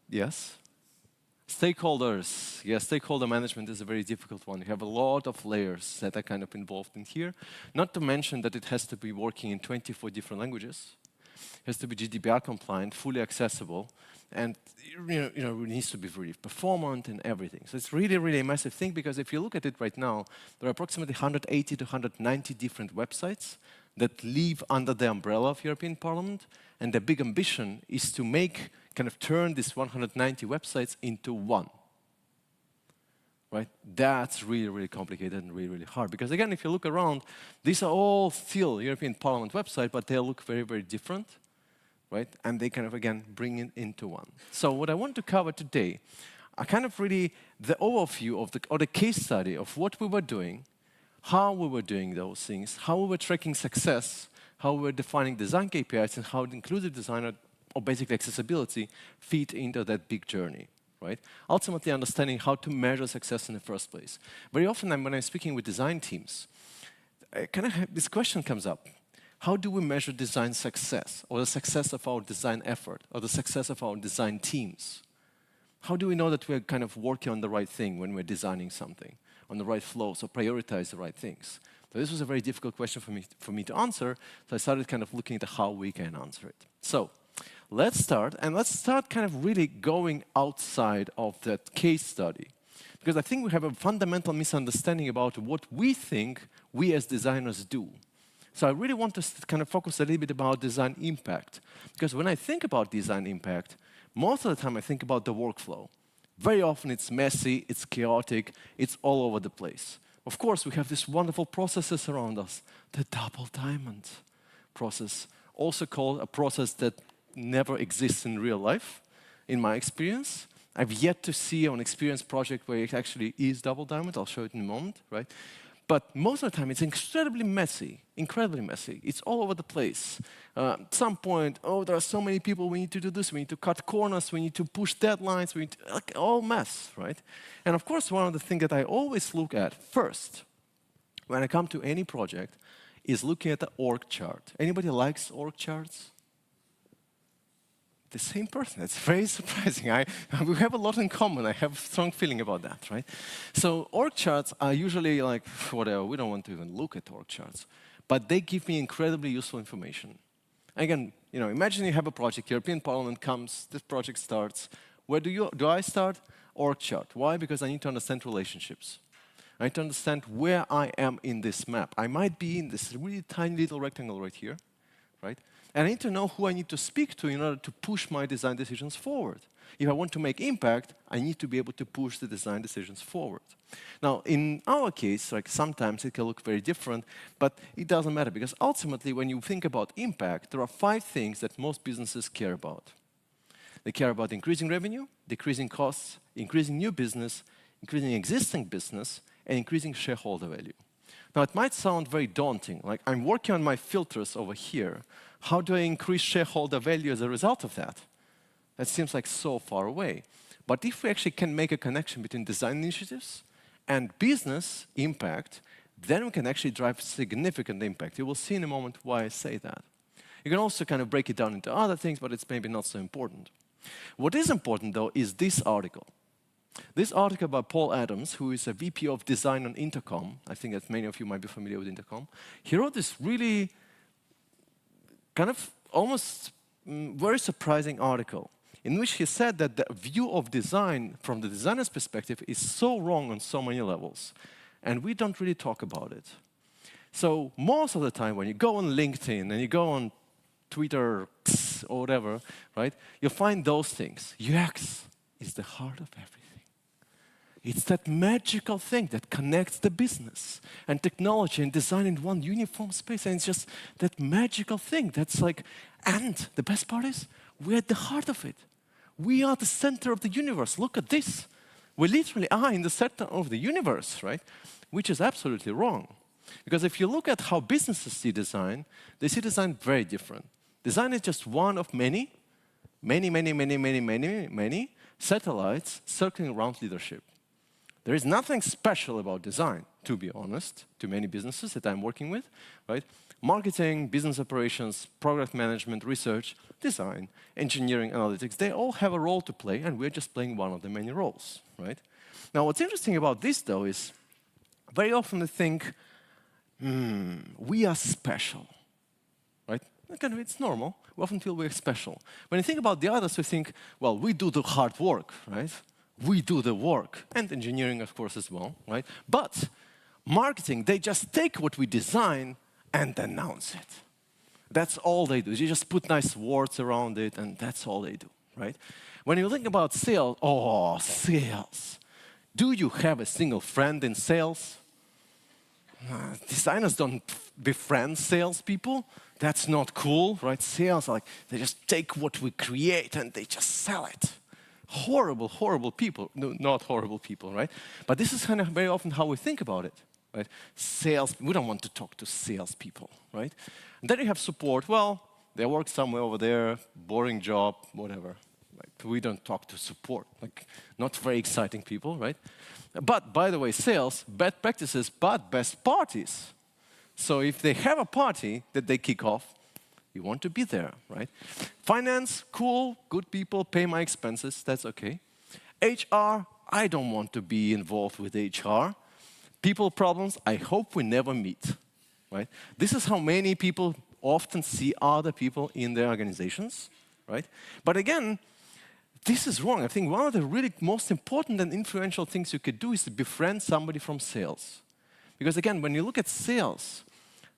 Yes. Stakeholders. Yes, stakeholder management is a very difficult one. You have a lot of layers that are kind of involved in here. Not to mention that it has to be working in 24 different languages. It has to be GDPR compliant, fully accessible, and it needs to be really performant and everything. So it's really, really a massive thing, because if you look at it right now, there are approximately 180 to 190 different websites that live under the umbrella of European Parliament, and the big ambition is to turn these 190 websites into one. Right? That's really, really complicated and really, really hard. Because again, if you look around, these are all still European Parliament websites, but they look very, very different. Right? And they again, bring it into one. So what I want to cover today are the overview of the case study of what we were doing, how we were doing those things, how we were tracking success, how we were defining design KPIs, and how inclusive design or basically accessibility fit into that big journey. Right? Ultimately understanding how to measure success in the first place. Very often when I'm speaking with design teams, this question comes up. How do we measure design success, or the success of our design effort, or the success of our design teams? How do we know that we're working on the right thing when we're designing something, on the right flows, or prioritize the right things? So this was a very difficult question for me to answer, so I started looking at how we can answer it. So let's start really going outside of that case study. Because I think we have a fundamental misunderstanding about what we think we as designers do. So I really want to focus a little bit about design impact. Because when I think about design impact, most of the time I think about the workflow. Very often it's messy, it's chaotic, it's all over the place. Of course, we have these wonderful processes around us. The double diamond process, also called a process that never exists in real life, in my experience. I've yet to see an experience project where it actually is double diamond. I'll show it in a moment, right? But most of the time, it's incredibly messy, incredibly messy. It's all over the place. At some point, oh, there are so many people, we need to do this, we need to cut corners, we need to push deadlines, we need to, like, all mess, right? And of course, one of the things that I always look at first, when I come to any project, is looking at the org chart. Anybody likes org charts? The same person. It's very surprising. We have a lot in common. I have a strong feeling about that, right? So org charts are usually like, whatever, we don't want to even look at org charts. But they give me incredibly useful information. Again, imagine you have a project, European Parliament comes, this project starts. Where do I start? Org chart. Why? Because I need to understand relationships. I need to understand where I am in this map. I might be in this really tiny little rectangle right here, right? And I need to know who I need to speak to in order to push my design decisions forward. If I want to make impact, I need to be able to push the design decisions forward. Now, in our case, like sometimes it can look very different, but it doesn't matter because ultimately when you think about impact, there are 5 things that most businesses care about. They care about increasing revenue, decreasing costs, increasing new business, increasing existing business, and increasing shareholder value. Now, it might sound very daunting, like I'm working on my filters over here. How do I increase shareholder value as a result of that? That seems like so far away. But if we actually can make a connection between design initiatives and business impact, then we can actually drive significant impact. You will see in a moment why I say that. You can also kind of break it down into other things, but it's maybe not so important. What is important, though, is this article. This article by Paul Adams, who is a VP of Design on Intercom, I think that many of you might be familiar with Intercom, he wrote this really kind of almost very surprising article in which he said that the view of design from the designer's perspective is so wrong on so many levels, and we don't really talk about it. So most of the time when you go on LinkedIn and you go on Twitter or whatever, right, you'll find those things. UX is the heart of everything. It's that magical thing that connects the business and technology and design in one uniform space. And it's just that magical thing that's like, and the best part is, we're at the heart of it. We are the center of the universe. Look at this. We literally are in the center of the universe, right? Which is absolutely wrong. Because if you look at how businesses see design, they see design very different. Design is just one of many satellites circling around leadership. There is nothing special about design, to be honest, to many businesses that I'm working with, right? Marketing, business operations, product management, research, design, engineering, analytics, they all have a role to play, and we're just playing one of the many roles, right? Now, what's interesting about this, though, is very often they think, we are special, right? Kind of, it's normal. We often feel we're special. When you think about the others, we think, well, we do the hard work, right? We do the work, and engineering, of course, as well, right? But marketing, they just take what we design and announce it. That's all they do. You just put nice words around it, and that's all they do, right? When you think about sales, oh, sales. Do you have a single friend in sales? Designers don't befriend salespeople. That's not cool, right? Sales are like, they just take what we create and they just sell it. Horrible, horrible people. No, not horrible people, right? But this is kind of very often how we think about it, right? Sales, we don't want to talk to salespeople, right? And then you have support. Well, they work somewhere over there, boring job, whatever. Like, we don't talk to support, like not very exciting people, right? But by the way, sales, bad practices, but best parties. So if they have a party that they kick off, you want to be there, right? Finance, cool, good people, pay my expenses, that's okay. HR, I don't want to be involved with HR. People problems, I hope we never meet, right? This is how many people often see other people in their organizations, right? But again, this is wrong. I think one of the really most important and influential things you could do is to befriend somebody from sales. Because again, when you look at sales,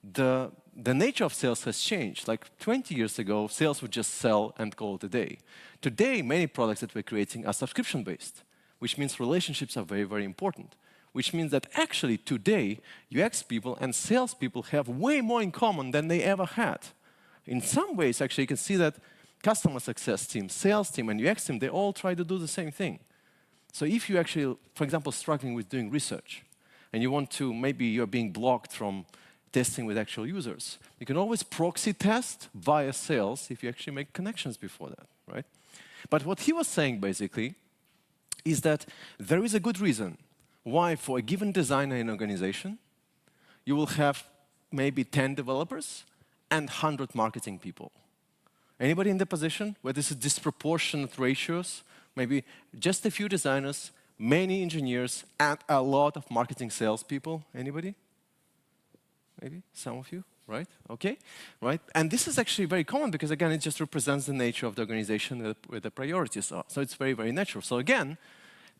the nature of sales has changed. Like 20 years ago, sales would just sell and call it a day. Today, many products that we're creating are subscription-based, which means relationships are very, very important. which means that actually today, UX people and salespeople have way more in common than they ever had. In some ways, actually, you can see that customer success team, sales team, and UX team, they all try to do the same thing. So if you actually, for example, struggling with doing research, and you want to, maybe you're being blocked from testing with actual users, you can always proxy test via sales if you actually make connections before that, right? But what he was saying, basically, is that there is a good reason why for a given designer in an organization, you will have maybe 10 developers and 100 marketing people. Anybody in the position where this is disproportionate ratios? Maybe just a few designers, many engineers, and a lot of marketing salespeople. Anybody? Maybe some of you, right? Okay, right? And this is actually very common because, again, it just represents the nature of the organization where the priorities are. So it's very, very natural. So again,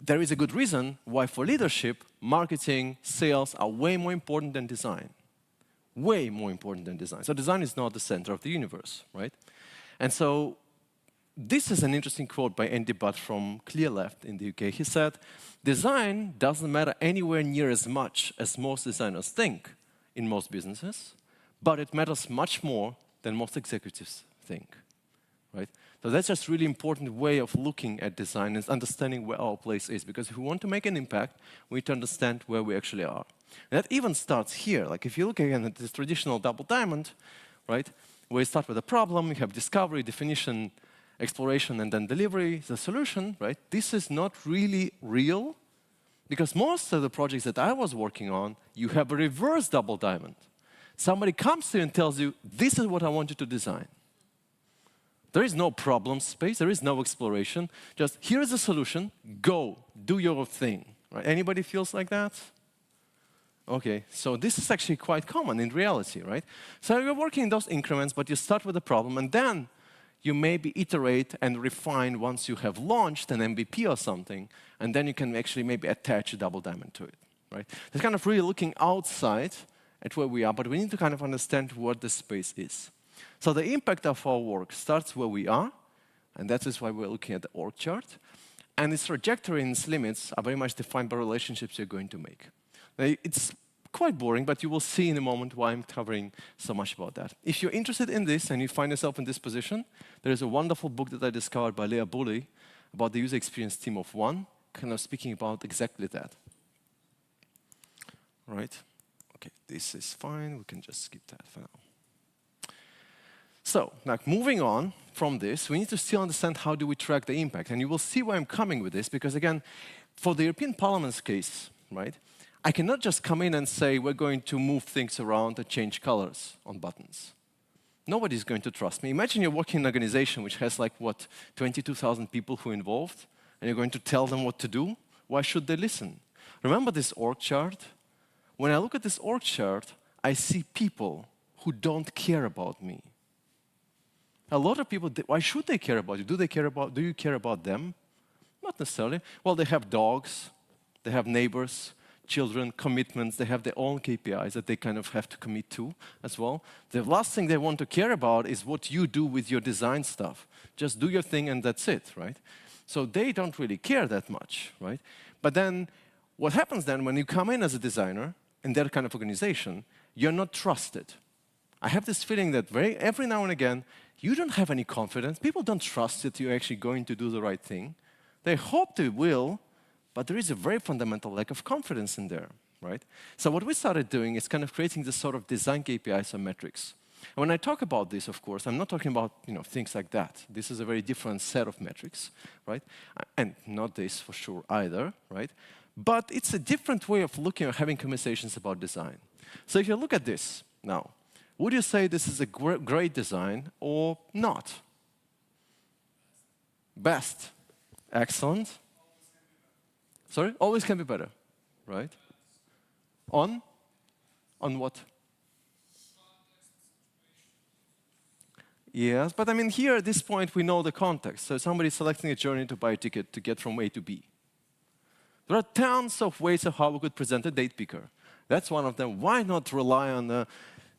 there is a good reason why for leadership, marketing, sales are way more important than design. Way more important than design. So design is not the center of the universe, right? And so this is an interesting quote by Andy Butt from Clear Left in the UK. He said, design doesn't matter anywhere near as much as most designers think in most businesses, but it matters much more than most executives think, right? So that's just really important way of looking at design and understanding where our place is, because if we want to make an impact, we need to understand where we actually are. And that even starts here. Like if you look again at this traditional double diamond, right? Where you start with a problem, you have discovery, definition, exploration, and then delivery, the solution, right? This is not really real, because most of the projects that I was working on, you have a reverse double diamond. Somebody comes to you and tells you, this is what I want you to design. There is no problem space, there is no exploration. Just, here is the solution, go, do your thing. Right? Anybody feels like that? Okay, so this is actually quite common in reality, right? So you're working in those increments, but you start with a problem, and then you maybe iterate and refine once you have launched an MVP or something, and then you can actually maybe attach a double diamond to it, right? It's kind of really looking outside at where we are, but we need to kind of understand what the space is. So the impact of our work starts where we are, and that is why we're looking at the org chart, and its trajectory and its limits are very much defined by relationships you're going to make. It's quite boring, but you will see in a moment why I'm covering so much about that. If you're interested in this and you find yourself in this position, there is a wonderful book that I discovered by Leah Bully about the user experience team of one, kind of speaking about exactly that. Right? Okay, this is fine. We can just skip that for now. So, now moving on from this, we need to still understand how do we track the impact. And you will see where I'm coming with this, because again, for the European Parliament's case, right, I cannot just come in and say we're going to move things around and change colors on buttons. Nobody's going to trust me. Imagine you're working in an organization which has like, what, 22,000 people who are involved, and you're going to tell them what to do? Why should they listen? Remember this org chart? When I look at this org chart, I see people who don't care about me. A lot of people, why should they care about you? Do you care about them? Not necessarily. Well, they have dogs, they have neighbors, children, commitments, they have their own KPIs that they kind of have to commit to as well. The last thing they want to care about is what you do with your design stuff. Just do your thing and that's it, right? So they don't really care that much, right? But then what happens then when you come in as a designer in that kind of organization, you're not trusted. I have this feeling that every now and again, you don't have any confidence. People don't trust that you're actually going to do the right thing. They hope they will, but there is a very fundamental lack of confidence in there, right? So what we started doing is kind of creating this sort of design KPIs or metrics. And when I talk about this, of course, I'm not talking about things like that. This is a very different set of metrics, right? And not this for sure either, right? But it's a different way of looking or having conversations about design. So if you look at this now, would you say this is a great design or not? Best. Excellent. Sorry? Always can be better, right? On what? Yes, but I mean here at this point we know the context. So somebody's selecting a journey to buy a ticket to get from A to B. There are tons of ways of how we could present a date picker. That's one of them. Why not rely on a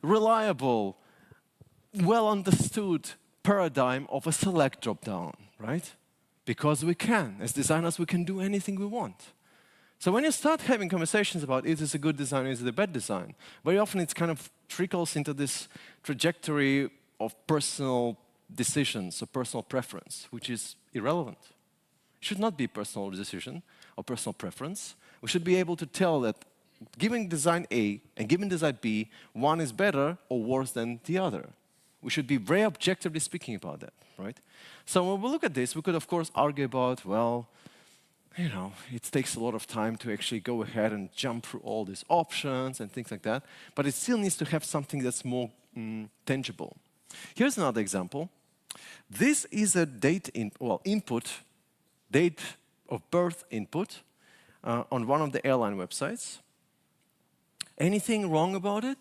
reliable, well-understood paradigm of a select drop-down, right? Because we can. As designers, we can do anything we want. So when you start having conversations about is this a good design or is it a bad design, very often it kind of trickles into this trajectory of personal decisions or personal preference, which is irrelevant. It should not be personal decision or personal preference. We should be able to tell that given design A and given design B, one is better or worse than the other. We should be very objectively speaking about that, right? So when we look at this, we could, of course, argue about, well, you know, it takes a lot of time to actually go ahead and jump through all these options and things like that, but it still needs to have something that's more tangible. Here's another example. This is a input, date of birth input on one of the airline websites. Anything wrong about it?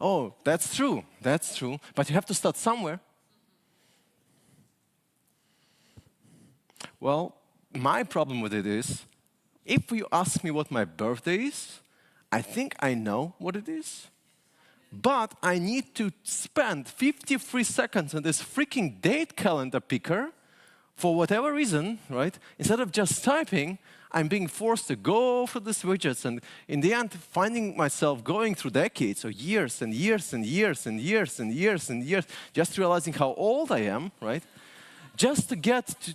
Oh, that's true, but you have to start somewhere. Well, my problem with it is, if you ask me what my birthday is, I think I know what it is, but I need to spend 53 seconds on this freaking date calendar picker for whatever reason, right? Instead of just typing, I'm being forced to go through these widgets, and in the end, finding myself going through decades or years and years and years and years and years and years, just realizing how old I am, right? Just to get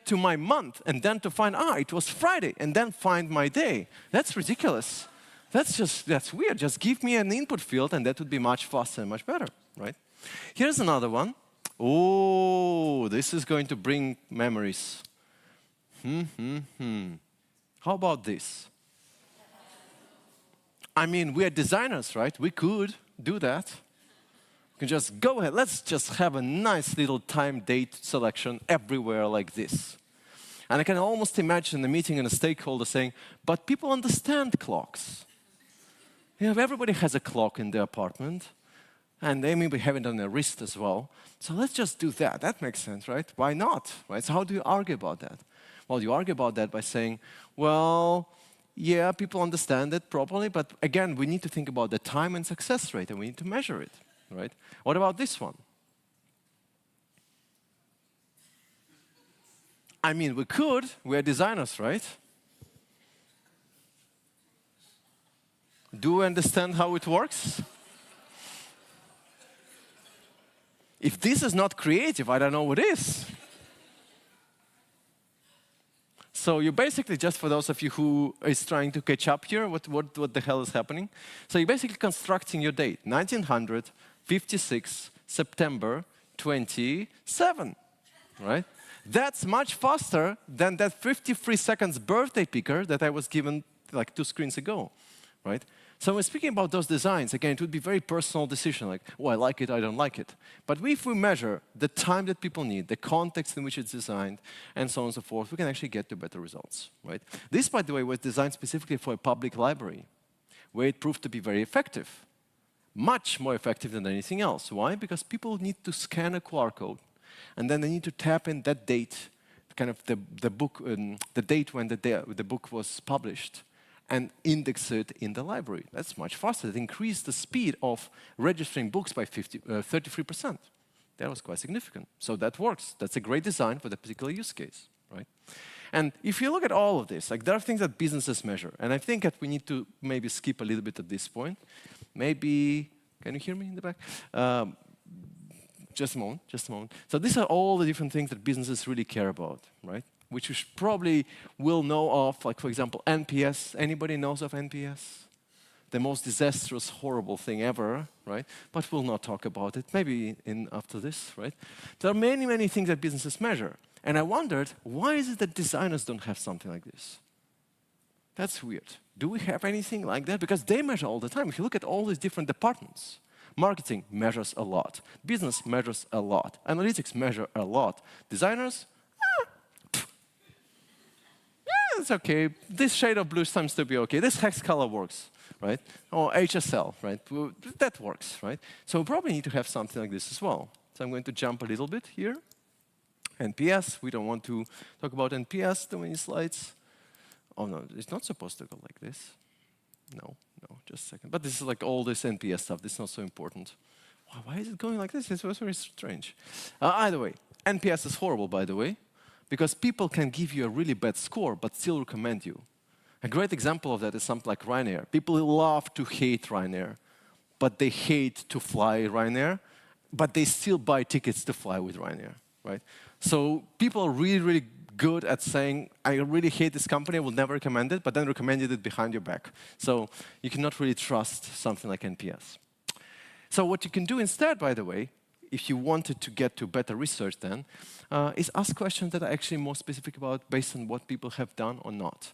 to my month, and then to find, it was Friday, and then find my day. That's ridiculous. That's weird. Just give me an input field, and that would be much faster and much better, right? Here's another one. Oh, this is going to bring memories. How about this? I mean, we are designers, right? We could do that. We can just go ahead. Let's just have a nice little time date selection everywhere like this. And I can almost imagine a meeting and a stakeholder saying, but people understand clocks. You know, everybody has a clock in their apartment. And they maybe have it on their wrist as well. So let's just do that. That makes sense, right? Why not? Right? So how do you argue about that? Well, you argue about that by saying, well, yeah, people understand it properly, but again, we need to think about the time and success rate, and we need to measure it, right? What about this one? I mean, we could. We're designers, right? Do we understand how it works? If this is not creative, I don't know what is. So you basically, just for those of you who is trying to catch up here, what the hell is happening? So you're basically constructing your date, 1956, September 27, right? That's much faster than that 53 seconds birthday picker that I was given like 2 screens ago, right? So when speaking about those designs, again, it would be a very personal decision, like, oh, I like it, I don't like it. But if we measure the time that people need, the context in which it's designed, and so on and so forth, we can actually get to better results, right? This, by the way, was designed specifically for a public library, where it proved to be very effective, much more effective than anything else. Why? Because people need to scan a QR code, and then they need to tap in that date, kind of the book, the date when the book was published, and index it in the library. That's much faster. It increased the speed of registering books by 33%. That was quite significant. So that works. That's a great design for the particular use case, right? And if you look at all of this, like there are things that businesses measure, and I think that we need to maybe skip a little bit at this point. Maybe, can you hear me in the back? Just a moment. So these are all the different things that businesses really care about, right? Which you probably will know of, like for example, NPS. Anybody knows of NPS? The most disastrous, horrible thing ever, right? But we'll not talk about it, maybe after this, right? There are many, many things that businesses measure. And I wondered, why is it that designers don't have something like this? That's weird. Do we have anything like that? Because they measure all the time. If you look at all these different departments, marketing measures a lot. Business measures a lot. Analytics measure a lot. Designers, it's okay. This shade of blue seems to be okay. This hex color works, right? Or HSL, right? That works, right? So we probably need to have something like this as well. So I'm going to jump a little bit here. NPS, we don't want to talk about NPS too many slides. Oh no, it's not supposed to go like this. No, just a second. But this is like all this NPS stuff. This is not so important. Why is it going like this? It was very strange. Either way, NPS is horrible, by the way, because people can give you a really bad score but still recommend you. A great example of that is something like Ryanair. People love to hate Ryanair, but they hate to fly Ryanair, but they still buy tickets to fly with Ryanair, right? So people are really, really good at saying, I really hate this company, I will never recommend it, but then recommended it behind your back. So you cannot really trust something like NPS. So what you can do instead, by the way, if you wanted to get to better research then, is ask questions that are actually more specific about based on what people have done or not.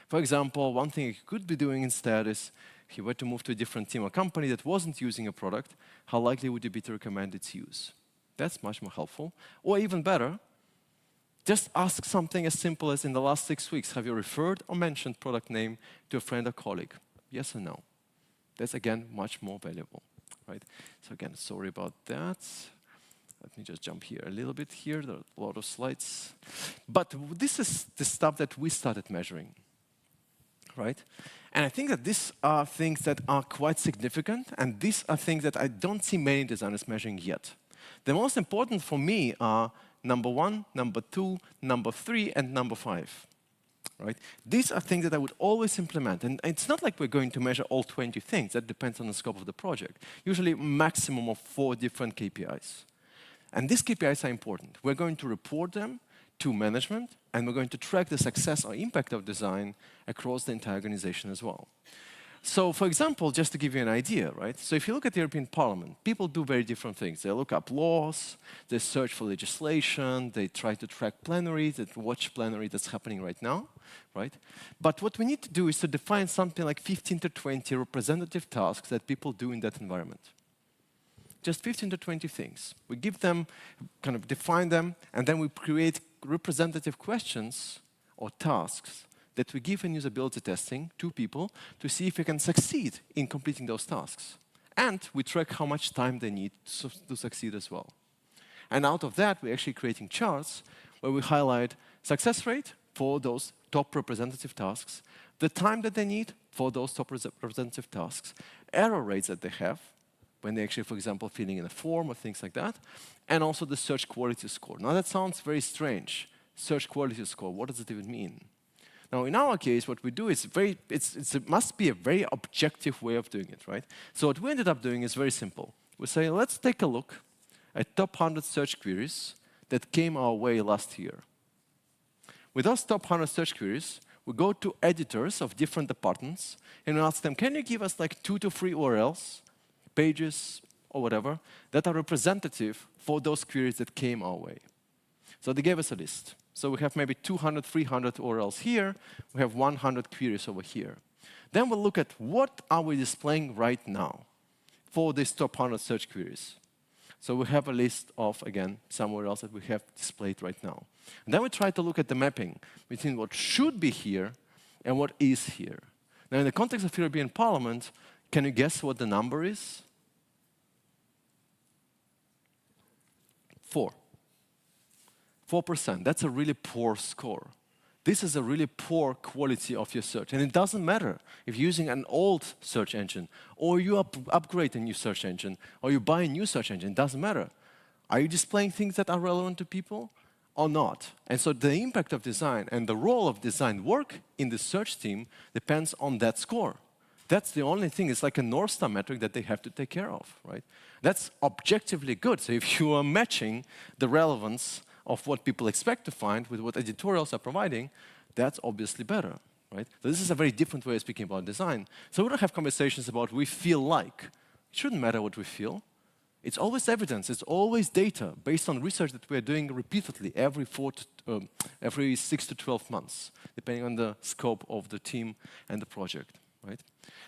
For example, one thing you could be doing instead is, if you were to move to a different team or company that wasn't using a product, how likely would you be to recommend its use? That's much more helpful. Or even better, just ask something as simple as, in the last 6 weeks, have you referred or mentioned product name to a friend or colleague? Yes or no? That's, again, much more valuable, right? So again, sorry about that. Let me just jump here a little bit here. There are a lot of slides. But this is the stuff that we started measuring, right? And I think that these are things that are quite significant, and these are things that I don't see many designers measuring yet. The most important for me are number 1, number 2, number 3, and number 5. Right? These are things that I would always implement. And it's not like we're going to measure all 20 things. That depends on the scope of the project. Usually maximum of 4 different KPIs. And these KPIs are important. We're going to report them to management, and we're going to track the success or impact of design across the entire organization as well. So, for example, just to give you an idea, right? So if you look at the European Parliament, people do very different things. They look up laws, they search for legislation, they try to track plenary, they watch plenary that's happening right now, right? But what we need to do is to define something like 15 to 20 representative tasks that people do in that environment. Just 15 to 20 things. We give them, kind of define them, and then we create representative questions or tasks that we give in usability testing to people to see if they can succeed in completing those tasks. And we track how much time they need to succeed as well. And out of that, we're actually creating charts where we highlight success rate for those top representative tasks, the time that they need for those top representative tasks, error rates that they have, when they actually, for example, filling in a form or things like that, and also the search quality score. Now that sounds very strange. Search quality score, what does it even mean? Now in our case, what we do is it must be a very objective way of doing it, right? So what we ended up doing is very simple. We say, let's take a look at top 100 search queries that came our way last year. With those top 100 search queries, we go to editors of different departments and we ask them, can you give us like 2 to 3 URLs, pages, or whatever, that are representative for those queries that came our way? So they gave us a list. So we have maybe 200, 300 URLs here. We have 100 queries over here. Then we'll look at what are we displaying right now for these top 100 search queries. So we have a list of, again, some URLs that we have displayed right now. And then we try to look at the mapping between what should be here and what is here. Now, in the context of European Parliament, can you guess what the number is? 4%. That's a really poor score. This is a really poor quality of your search. And it doesn't matter if you're using an old search engine, or you upgrade a new search engine, or you buy a new search engine. It doesn't matter. Are you displaying things that are relevant to people or not? And so the impact of design and the role of design work in the search team depends on that score. That's the only thing. It's like a North Star metric that they have to take care of, right? That's objectively good. So if you are matching the relevance of what people expect to find with what editorials are providing, that's obviously better, right? So this is a very different way of speaking about design. So we don't have conversations about we feel like. It shouldn't matter what we feel. It's always evidence. It's always data based on research that we're doing repeatedly every 6 to 12 months, depending on the scope of the team and the project, right?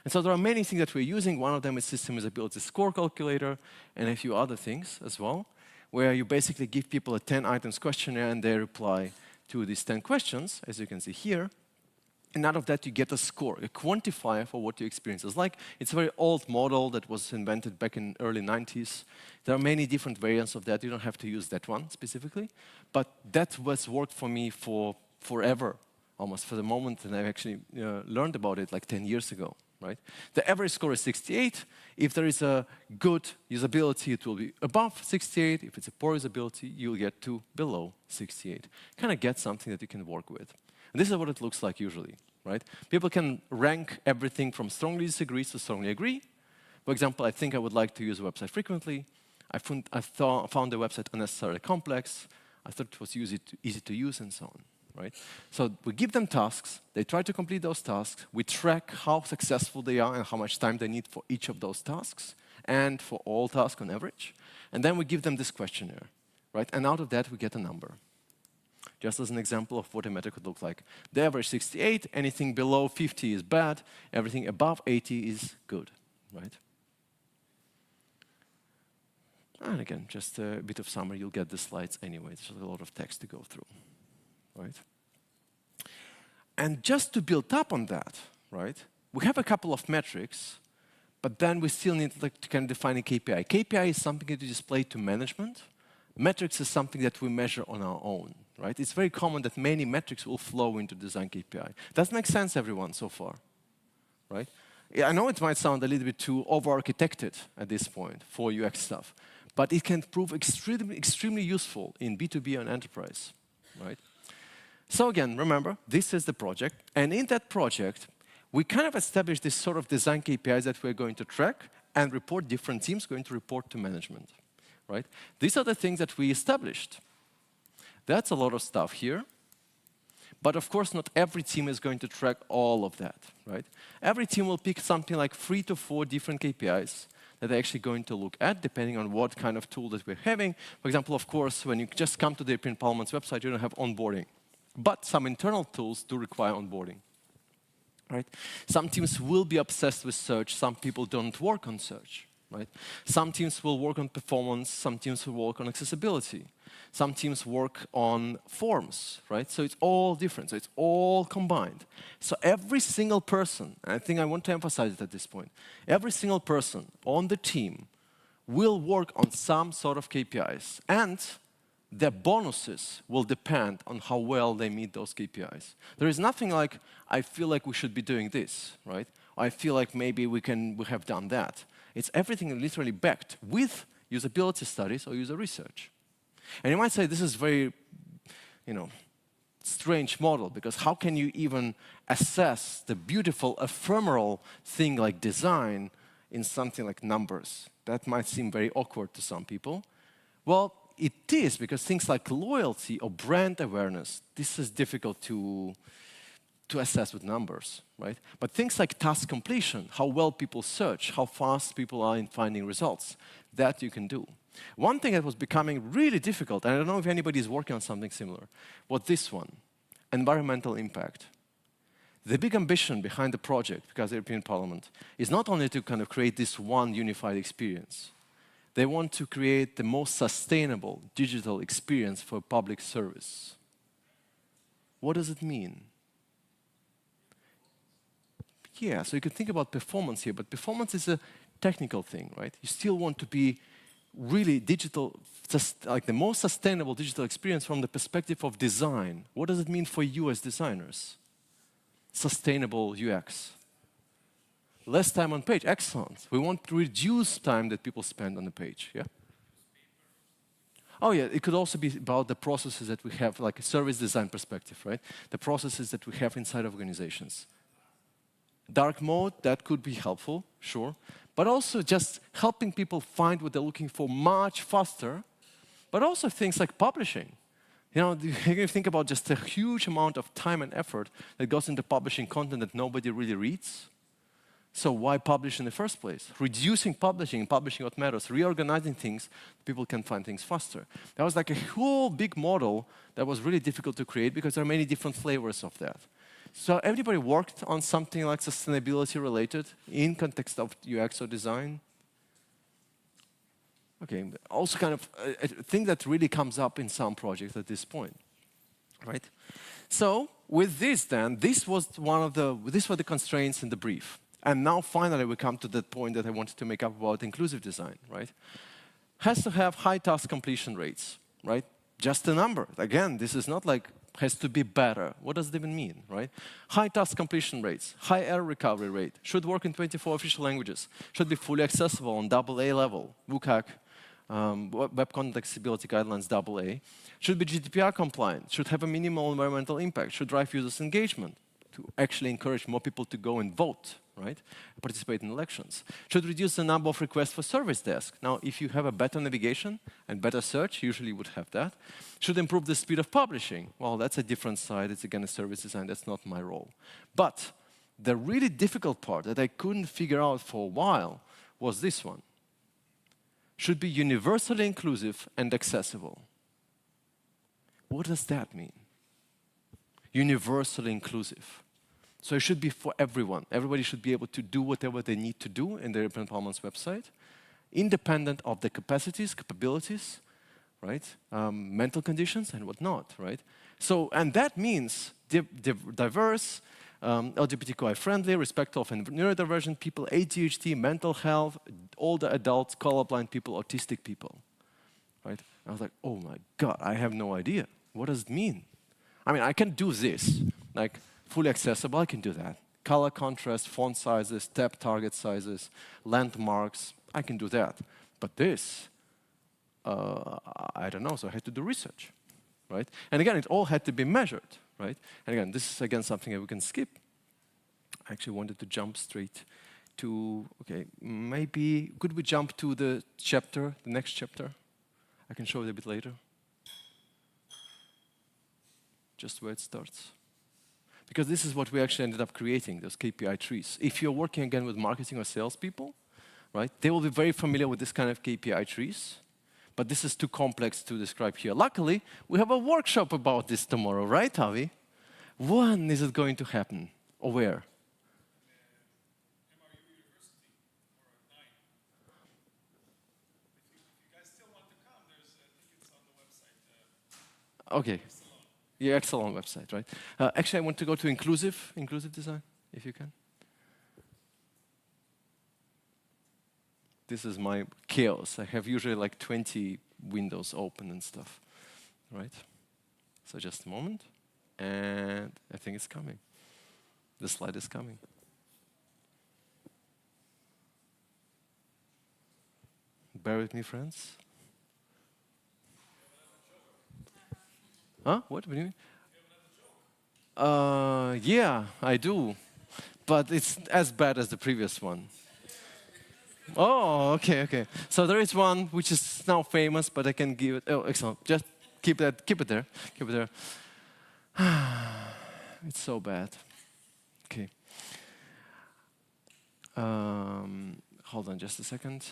And so there are many things that we're using. One of them is system usability score calculator and a few other things as well, where you basically give people a 10 items questionnaire and they reply to these 10 questions, as you can see here. And out of that, you get a score, a quantifier for what your experience is like. It's a very old model that was invented back in early 90s. There are many different variants of that. You don't have to use that one specifically. But that was worked for me for forever, almost for the moment that I actually learned about it like 10 years ago, right? The average score is 68. If there is a good usability, it will be above 68. If it's a poor usability, you'll get to below 68. Kind of get something that you can work with. And this is what it looks like usually, right? People can rank everything from strongly disagree to strongly agree. For example, I think I would like to use a website frequently. I found the website unnecessarily complex. I thought it was easy to use and so on, right? So we give them tasks. They try to complete those tasks. We track how successful they are and how much time they need for each of those tasks and for all tasks on average. And then we give them this questionnaire, right? And out of that, we get a number. Just as an example of what a metric would look like. The average 68, anything below 50 is bad, everything above 80 is good, right? And again, just a bit of summary, you'll get the slides anyway. There's a lot of text to go through, right? And just to build up on that, right, we have a couple of metrics, but then we still need to kind of define a KPI. KPI is something that you display to management. Metrics is something that we measure on our own, right? It's very common that many metrics will flow into design KPI. Does make sense, everyone, so far, right? I know it might sound a little bit too over-architected at this point for UX stuff, but it can prove extremely useful in B2B and enterprise, right? So again, remember, this is the project, and in that project, we kind of established this sort of design KPIs that we're going to track and report. Different teams going to report to management, right? These are the things that we established. That's a lot of stuff here, but of course, not every team is going to track all of that, right? Every team will pick something like 3 to 4 different KPIs that they're actually going to look at, depending on what kind of tool that we're having. For example, of course, when you just come to the European Parliament's website, you don't have onboarding. But some internal tools do require onboarding, right? Some teams will be obsessed with search. Some people don't work on search, right? Some teams will work on performance. Some teams will work on accessibility. Some teams work on forms, right? So it's all different. So it's all combined. So every single person, and I think I want to emphasize it at this point, every single person on the team will work on some sort of KPIs, and their bonuses will depend on how well they meet those KPIs. There is nothing like, I feel like we should be doing this, right? I feel like maybe we have done that. It's everything literally backed with usability studies or user research. And you might say this is very, strange model, because how can you even assess the beautiful ephemeral thing like design in something like numbers? That might seem very awkward to some people. Well, it is, because things like loyalty or brand awareness, this is difficult to assess with numbers, right? But things like task completion, how well people search, how fast people are in finding results, that you can do. One thing that was becoming really difficult, and I don't know if anybody is working on something similar, was this one, environmental impact. The big ambition behind the project, because the European Parliament, is not only to kind of create this one unified experience. They want to create the most sustainable digital experience for public service. What does it mean? Yeah, so you can think about performance here, but performance is a technical thing, right? You still want to be really digital, just like the most sustainable digital experience from the perspective of design. What does it mean for you as designers? Sustainable UX. Less time on page, excellent. We want to reduce time that people spend on the page, yeah? Oh yeah, it could also be about the processes that we have, like a service design perspective, right? The processes that we have inside organizations. Dark mode, that could be helpful, sure. But also just helping people find what they're looking for much faster. But also things like publishing. You think about just a huge amount of time and effort that goes into publishing content that nobody really reads. So why publish in the first place? Reducing publishing what matters, reorganizing things, people can find things faster. That was like a whole big model that was really difficult to create because there are many different flavors of that. So everybody worked on something like sustainability related in context of UX or design. Okay, also kind of a thing that really comes up in some projects at this point, right? So with this then, these were the constraints in the brief. And now finally we come to the point that I wanted to make up about inclusive design, right? Has to have high task completion rates, right? Just a number. Again, this is not like has to be better. What does that even mean, right? High task completion rates, high error recovery rate, should work in 24 official languages, should be fully accessible on AA level, WCAG, Web Content Accessibility Guidelines AA, should be GDPR compliant, should have a minimal environmental impact, should drive users' engagement to actually encourage more people to go and vote, right? Participate in elections. Should reduce the number of requests for service desk. Now, if you have a better navigation and better search, usually you would have that. Should improve the speed of publishing. Well, that's a different side. It's again a service design. That's not my role. But the really difficult part that I couldn't figure out for a while was this one. Should be universally inclusive and accessible. What does that mean? Universally inclusive. So it should be for everyone. Everybody should be able to do whatever they need to do in their European Parliament's website, independent of the capacities, capabilities, right? Mental conditions and whatnot, right? So, and that means diverse, LGBTQI friendly, respectful of neurodivergent people, ADHD, mental health, older adults, colorblind people, autistic people, right? I was like, oh my God, I have no idea. What does it mean? I mean, I can do this, like fully accessible, I can do that. Color contrast, font sizes, tab target sizes, landmarks, I can do that. But this, I don't know, so I had to do research, right? And again, it all had to be measured, right? And again, this is again something that we can skip. I actually wanted to jump straight to, okay, maybe, could we jump to the chapter, the next chapter? I can show it a bit later. Just where it starts. Because this is what we actually ended up creating, those KPI trees. If you're working again with marketing or salespeople, right, they will be very familiar with this kind of KPI trees, but this is too complex to describe here. Luckily, we have a workshop about this tomorrow, right, Avi? When is it going to happen? Or where? Okay. Yeah, excellent website, right? Actually, I want to go to inclusive design, if you can. This is my chaos. I have usually like 20 windows open and stuff, right? So just a moment, and I think it's coming. The slide is coming. Bear with me, friends. Huh? What do you mean? Yeah, I do. But it's as bad as the previous one. Oh, okay, okay. So there is one which is now famous, but I can give it. Oh, excellent. Just keep it there. Keep it there. It's so bad. Okay. Hold on just a second.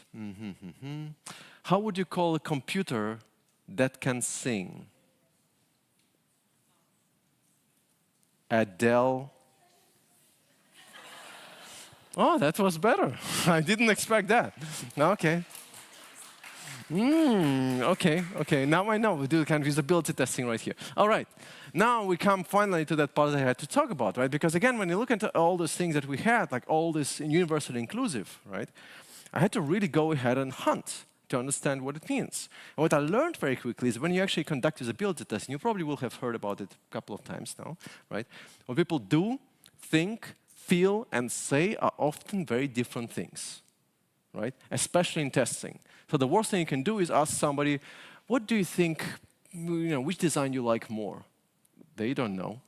How would you call a computer that can sing? Adele. Oh, that was better. I didn't expect that. Okay. Okay. Now I know. We do kind of usability testing right here. All right. Now we come finally to that part that I had to talk about, right? Because again, when you look into all those things that we had, like all this universally inclusive, right? I had to really go ahead and hunt to understand what it means. And what I learned very quickly is when you actually conduct usability testing, you probably will have heard about it a couple of times now, right? What people do, think, feel, and say are often very different things, right? Especially in testing. So the worst thing you can do is ask somebody, what do you think, which design you like more? They don't know.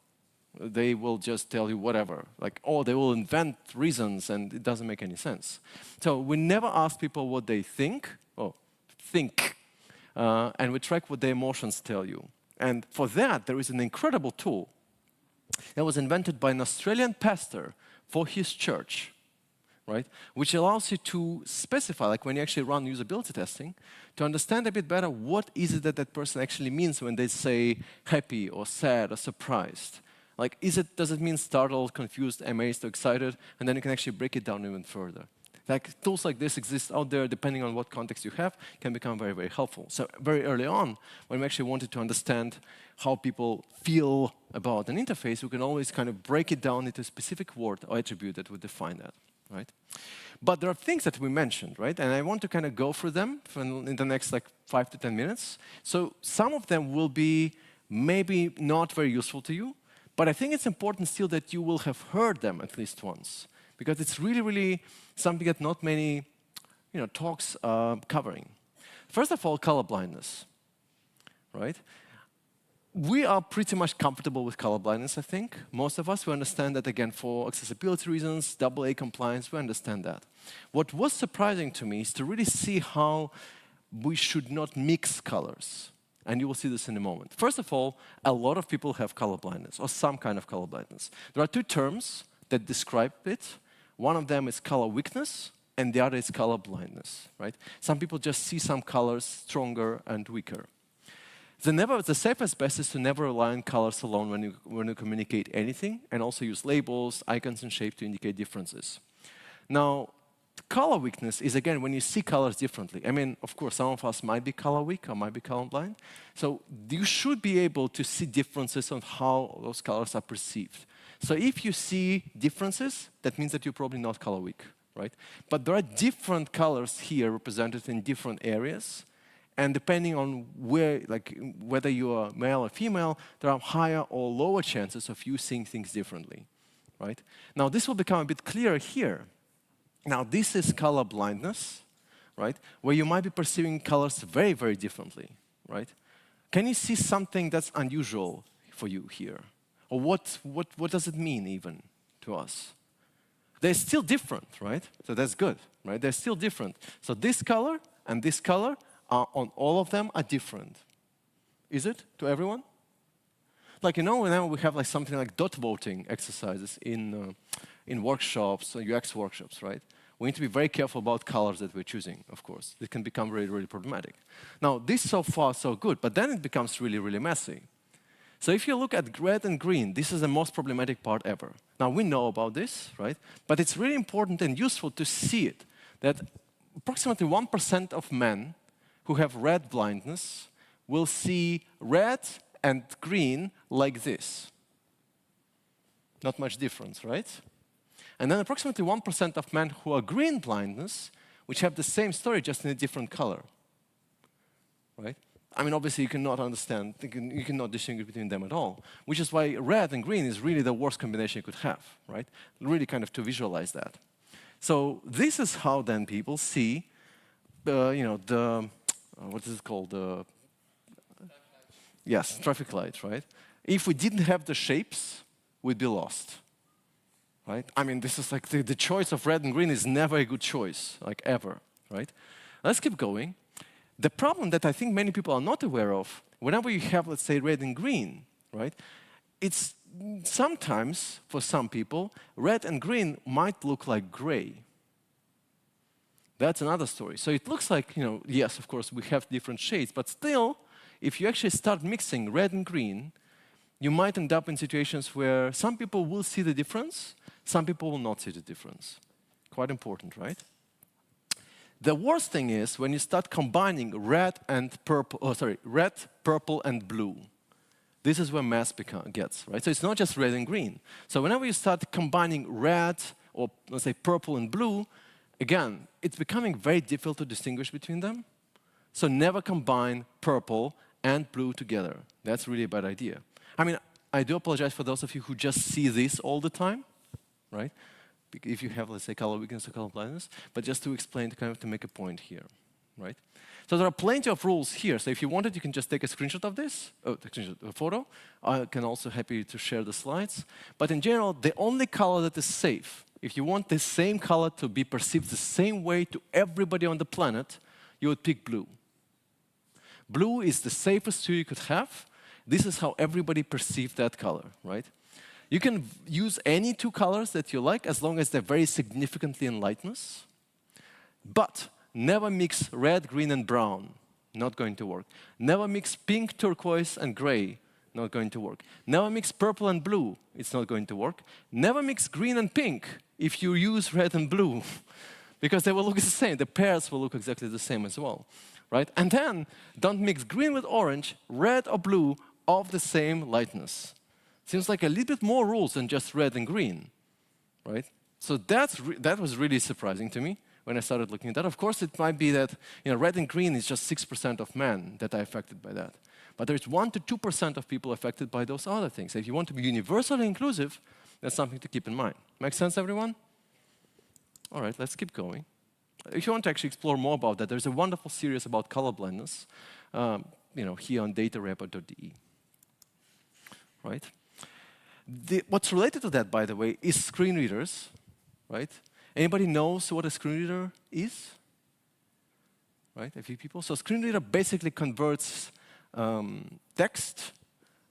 They will just tell you whatever. Like, oh, they will invent reasons, and it doesn't make any sense. So we never ask people what they think, and we track what their emotions tell you. And for that, there is an incredible tool that was invented by an Australian pastor for his church, right? Which allows you to specify, like when you actually run usability testing, to understand a bit better what is it that that person actually means when they say happy or sad or surprised. Like, does it mean startled, confused, amazed, or excited? And then you can actually break it down even further. Like, tools like this exist out there, depending on what context you have, can become very, very helpful. So very early on, when we actually wanted to understand how people feel about an interface, we can always kind of break it down into a specific word or attribute that would define that, right? But there are things that we mentioned, right? And I want to kind of go through them in the next like 5 to 10 minutes. So some of them will be maybe not very useful to you, but I think it's important still that you will have heard them at least once, because it's really, really something that not many talks covering. First of all, color blindness, right? We are pretty much comfortable with color blindness, I think. Most of us, we understand that, again, for accessibility reasons, AA compliance, we understand that. What was surprising to me is to really see how we should not mix colors. And you will see this in a moment. First of all, a lot of people have color blindness, or some kind of color blindness. There are two terms that describe it. One of them is color weakness, and the other is color blindness, right? Some people just see some colors stronger and weaker. The safest bet is to never rely on colors alone when you communicate anything, and also use labels, icons, and shapes to indicate differences. Now, color weakness is, again, when you see colors differently. I mean, of course, some of us might be color weak or might be colorblind. So you should be able to see differences on how those colors are perceived. So if you see differences, that means that you're probably not color weak, right? But there are different colors here represented in different areas. And depending on whether you are male or female, there are higher or lower chances of you seeing things differently, right? Now, this will become a bit clearer here. Now, this is color blindness, right? Where you might be perceiving colors very, very differently, right? Can you see something that's unusual for you here? Or what does it mean even to us? They're still different, right? So that's good, right? They're still different. So this color and this color on all of them are different. Is it to everyone? Like, whenever we have something like dot voting exercises in workshops, UX workshops, right? We need to be very careful about colors that we're choosing, of course. It can become really, really problematic. Now, this so far, so good, but then it becomes really, really messy. So if you look at red and green, this is the most problematic part ever. Now, we know about this, right? But it's really important and useful to see it, that approximately 1% of men who have red blindness will see red and green like this. Not much difference, right? And then approximately 1% of men who are green blindness, which have the same story, just in a different color, right? I mean, obviously, you cannot understand, you cannot distinguish between them at all, which is why red and green is really the worst combination you could have, right? Really kind of to visualize that. So this is how then people see, what is it called? Yes, traffic light, right? If we didn't have the shapes, we'd be lost, right? I mean, this is like the choice of red and green is never a good choice, like ever, right? Let's keep going. The problem that I think many people are not aware of, whenever you have, let's say, red and green, right? It's sometimes, for some people, red and green might look like gray. That's another story. So it looks like, yes, of course, we have different shades, but still, if you actually start mixing red and green, you might end up in situations where some people will see the difference, some people will not see the difference. Quite important, right? The worst thing is when you start combining red, purple, and blue. This is where mess gets, right? So it's not just red and green. So whenever you start combining red, or let's say purple and blue, again, it's becoming very difficult to distinguish between them. So never combine purple and blue together. That's really a bad idea. I mean, I do apologize for those of you who just see this all the time, right? If you have, let's say, color weakness or color blindness, but just to explain, to make a point here, right? So there are plenty of rules here. So if you wanted, you can just take a screenshot of this, a photo. I can also happy to share the slides. But in general, the only color that is safe, if you want the same color to be perceived the same way to everybody on the planet, you would pick blue. Blue is the safest hue you could have. This is how everybody perceives that color, right? You can use any two colors that you like as long as they're very significantly in lightness. But never mix red, green, and brown. Not going to work. Never mix pink, turquoise, and gray. Not going to work. Never mix purple and blue. It's not going to work. Never mix green and pink if you use red and blue. Because they will look the same. The pairs will look exactly the same as well, right? And then don't mix green with orange, red or blue of the same lightness. Seems like a little bit more rules than just red and green, right? So that was really surprising to me when I started looking at that. Of course, it might be that red and green is just 6% of men that are affected by that. But there's 1 to 2% of people affected by those other things. If you want to be universally inclusive, that's something to keep in mind. Make sense, everyone? All right, let's keep going. If you want to actually explore more about that, there's a wonderful series about colorblindness, here on datarepo.de. Right? What's related to that, by the way, is screen readers. Right? Anybody knows what a screen reader is? Right? A few people. So a screen reader basically converts text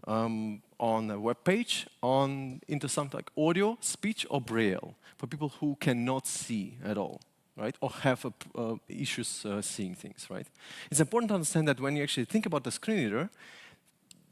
on a web page into something like audio, speech, or braille for people who cannot see at all, right? Or have issues seeing things, right? It's important to understand that when you actually think about the screen reader,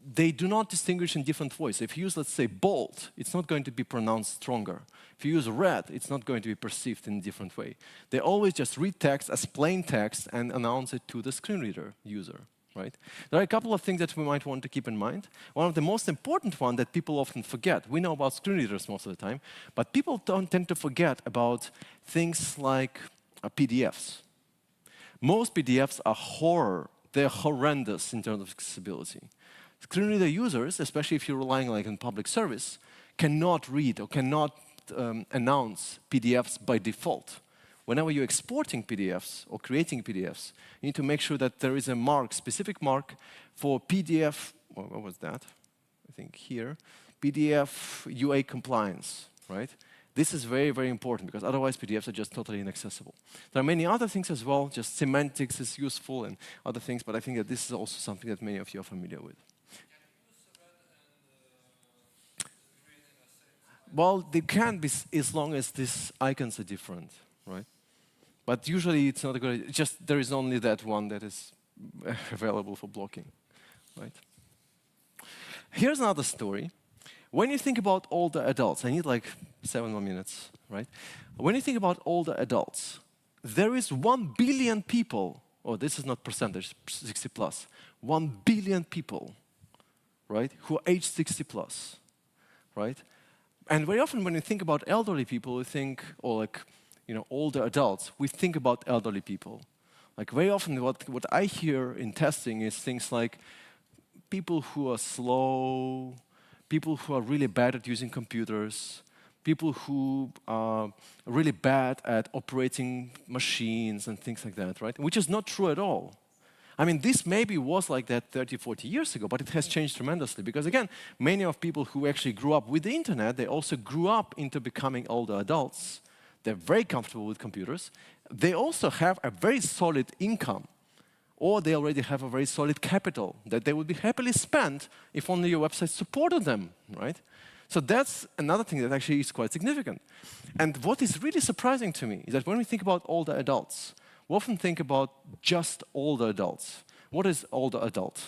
they do not distinguish in different voice. If you use, let's say, bold, it's not going to be pronounced stronger. If you use red, it's not going to be perceived in a different way. They always just read text as plain text and announce it to the screen reader user. Right? There are a couple of things that we might want to keep in mind. One of the most important ones that people often forget, we know about screen readers most of the time, but people don't tend to forget about things like PDFs. Most PDFs are horror. They're horrendous in terms of accessibility. Screen reader users, especially if you're relying on public service, cannot read or cannot announce PDFs by default. Whenever you're exporting PDFs or creating PDFs, you need to make sure that there is a mark, specific mark for PDF, what was that? I think here, PDF UA compliance, right? This is very, very important because otherwise PDFs are just totally inaccessible. There are many other things as well, just semantics is useful and other things, but I think that this is also something that many of you are familiar with. Well, they can be as long as these icons are different, right? But usually it's not a good idea. Just there is only that one that is available for blocking, right? Here's another story. When you think about older adults, I need like 7 more minutes, right? When you think about older adults, there is 1 billion people, oh, this is not percentage, 60 plus, 1 billion people, right, who are age 60 plus, right? And very often when you think about elderly people, you think, or like, older adults, we think about elderly people. Like very often what I hear in testing is things like people who are slow, people who are really bad at using computers, people who are really bad at operating machines and things like that, right? Which is not true at all. I mean, this maybe was like that 30, 40 years ago, but it has changed tremendously because, again, many of people who actually grew up with the internet, they also grew up into becoming older adults. They're very comfortable with computers. They also have a very solid income, or they already have a very solid capital that they would be happily spent if only your website supported them, right? So that's another thing that actually is quite significant. And what is really surprising to me is that when we think about older adults, we often think about just older adults. What is older adult?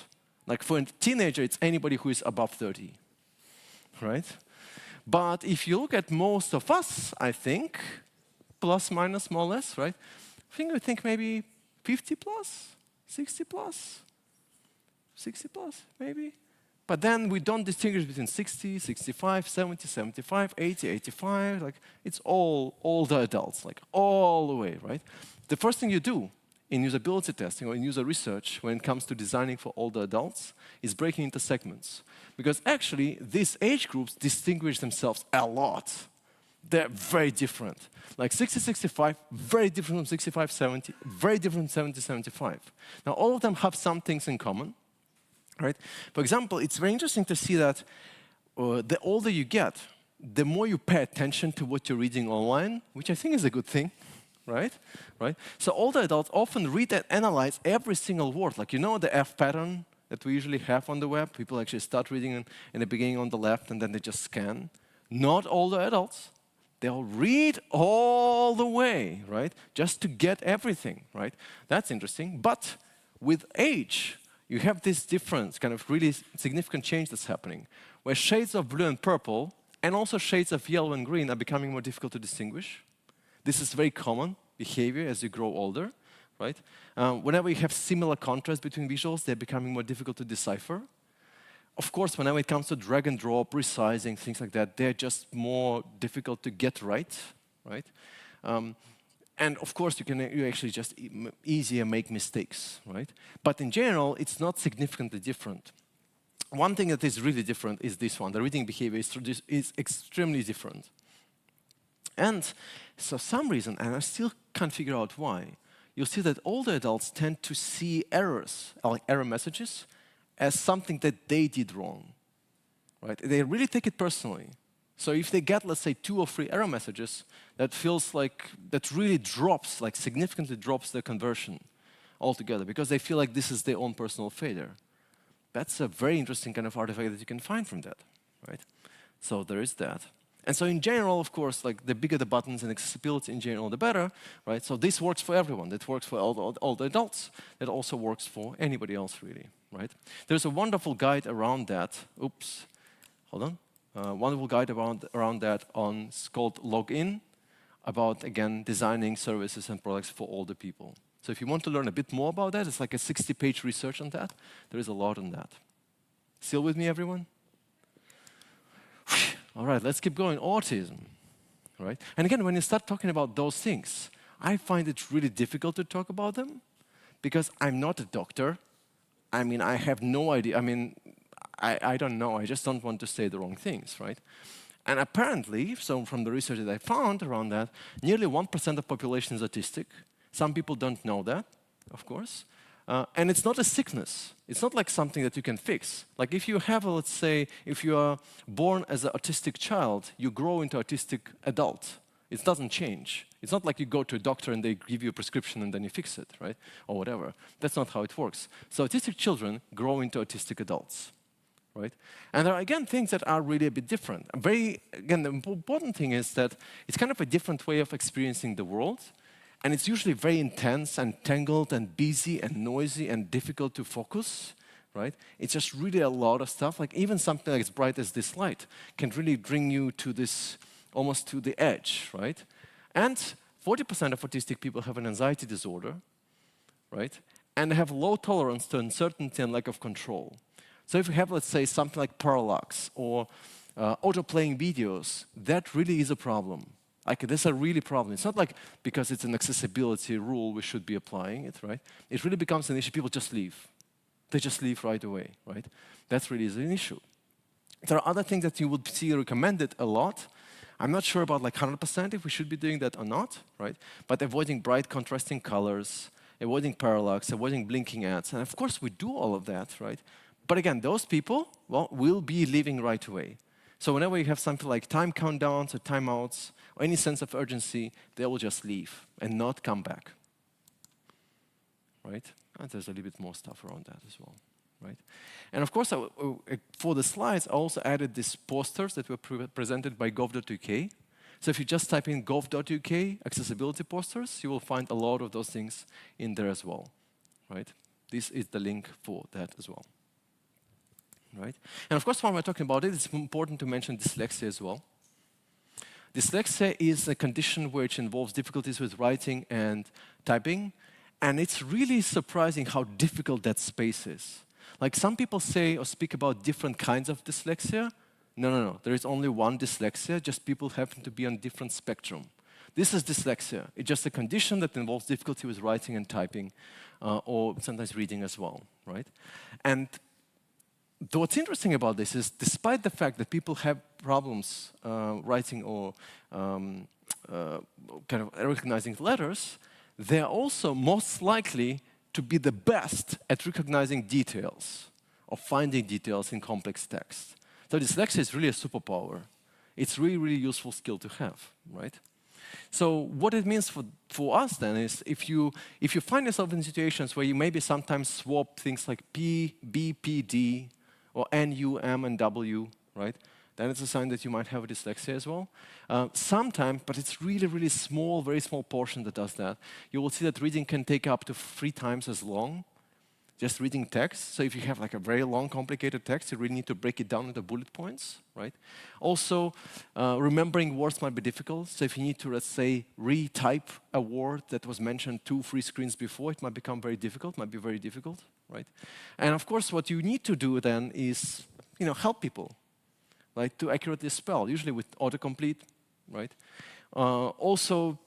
Like for a teenager, it's anybody who is above 30, right? But if you look at most of us, I think, plus, minus, more or less, right? I think we think maybe 50 plus, 60 plus, 60 plus, maybe. But then we don't distinguish between 60, 65, 70, 75, 80, 85. Like, it's all older adults, like all the way, right? The first thing you do in usability testing or in user research when it comes to designing for older adults is breaking into segments. Because actually, these age groups distinguish themselves a lot. They're very different. Like 60, 65, very different from 65, 70, very different from 70, 75. Now, all of them have some things in common, right? For example, it's very interesting to see that the older you get, the more you pay attention to what you're reading online, which I think is a good thing, right? So older adults often read and analyze every single word. Like, the F pattern that we usually have on the web. People actually start reading in the beginning on the left, and then they just scan. Not older adults. They'll read all the way, right? Just to get everything, right? That's interesting. But with age, you have this difference, kind of really significant change that's happening, where shades of blue and purple, and also shades of yellow and green are becoming more difficult to distinguish. This is very common behavior as you grow older, right? Whenever you have similar contrast between visuals, they're becoming more difficult to decipher. Of course, whenever it comes to drag and drop, resizing, things like that, they're just more difficult to get right? And of course, you actually just easier make mistakes, right? But in general, it's not significantly different. One thing that is really different is this one. The reading behavior is extremely different. And for some reason, and I still can't figure out why, you'll see that older adults tend to see errors, like error messages, as something that they did wrong, right? They really take it personally. So if they get, let's say, 2 or 3 error messages, that feels like, that really drops, like significantly drops their conversion altogether, because they feel like this is their own personal failure. That's a very interesting kind of artifact that you can find from that, right? So there is that. And so in general, of course, like the bigger the buttons and accessibility in general, the better, right? So this works for everyone. That works for all the adults. That also works for anybody else, really, right? There's a wonderful guide around that. Oops, hold on. Wonderful guide around that it's called Login, about, again, designing services and products for older people. So if you want to learn a bit more about that, it's like a 60-page research on that. There is a lot on that. Still with me, everyone? All right, let's keep going. Autism, right? And again, when you start talking about those things, I find it really difficult to talk about them because I'm not a doctor. I mean, I have no idea. I mean, I don't know. I just don't want to say the wrong things, right? And apparently, so from the research that I found around that, nearly 1% of population is autistic. Some people don't know that, of course. And it's not a sickness. It's not like something that you can fix. Like if you have, let's say, if you are born as an autistic child, you grow into autistic adult. It doesn't change. It's not like you go to a doctor and they give you a prescription and then you fix it, right? Or whatever. That's not how it works. So autistic children grow into autistic adults, right? And there are, again, things that are really a bit different. Again, the important thing is that it's kind of a different way of experiencing the world. And it's usually very intense and tangled and busy and noisy and difficult to focus, right? It's just really a lot of stuff. Like even something like as bright as this light can really bring you to this, almost to the edge, right? And 40% of autistic people have an anxiety disorder, right? And they have low tolerance to uncertainty and lack of control. So if you have, let's say, something like parallax or auto-playing videos, that really is a problem. Like, this is a really problem. It's not like because it's an accessibility rule we should be applying it, right? It really becomes an issue. People just leave. They just leave right away, right? That really is an issue. There are other things that you would see recommended a lot. I'm not sure about like 100% if we should be doing that or not, right? But avoiding bright contrasting colors, avoiding parallax, avoiding blinking ads. And of course we do all of that, right? But again, those people, well, will be leaving right away. So whenever you have something like time countdowns or timeouts or any sense of urgency, they will just leave and not come back, right? And there's a little bit more stuff around that as well, right? And of course, for the slides, I also added these posters that were presented by gov.uk. So if you just type in gov.uk accessibility posters, you will find a lot of those things in there as well, right? This is the link for that as well. Right? And of course, when we're talking about it, it's important to mention dyslexia as well. Dyslexia is a condition which involves difficulties with writing and typing, and it's really surprising how difficult that space is. Like some people say or speak about different kinds of dyslexia. No. There is only one dyslexia, just people happen to be on different spectrum. This is dyslexia. It's just a condition that involves difficulty with writing and typing, or sometimes reading as well, right? And what's interesting about this is, despite the fact that people have problems writing or kind of recognizing letters, they're also most likely to be the best at recognizing details or finding details in complex text. So dyslexia is really a superpower. It's really, really useful skill to have, right? So what it means for us then is if you find yourself in situations where you maybe sometimes swap things like P, B, P, D, or N, U, M, and W, right? Then it's a sign that you might have a dyslexia as well. Sometimes, but it's really, really small, very small portion that does that. You will see that reading can take up to 3 times as long, just reading text. So if you have like a very long, complicated text, you really need to break it down into bullet points, right? Also, remembering words might be difficult. So if you need to, let's say, retype a word that was mentioned 2-3 screens before, it might become very difficult, might be very difficult, right? And of course, what you need to do then is, help people, right, to accurately spell, usually with autocomplete, right? Also,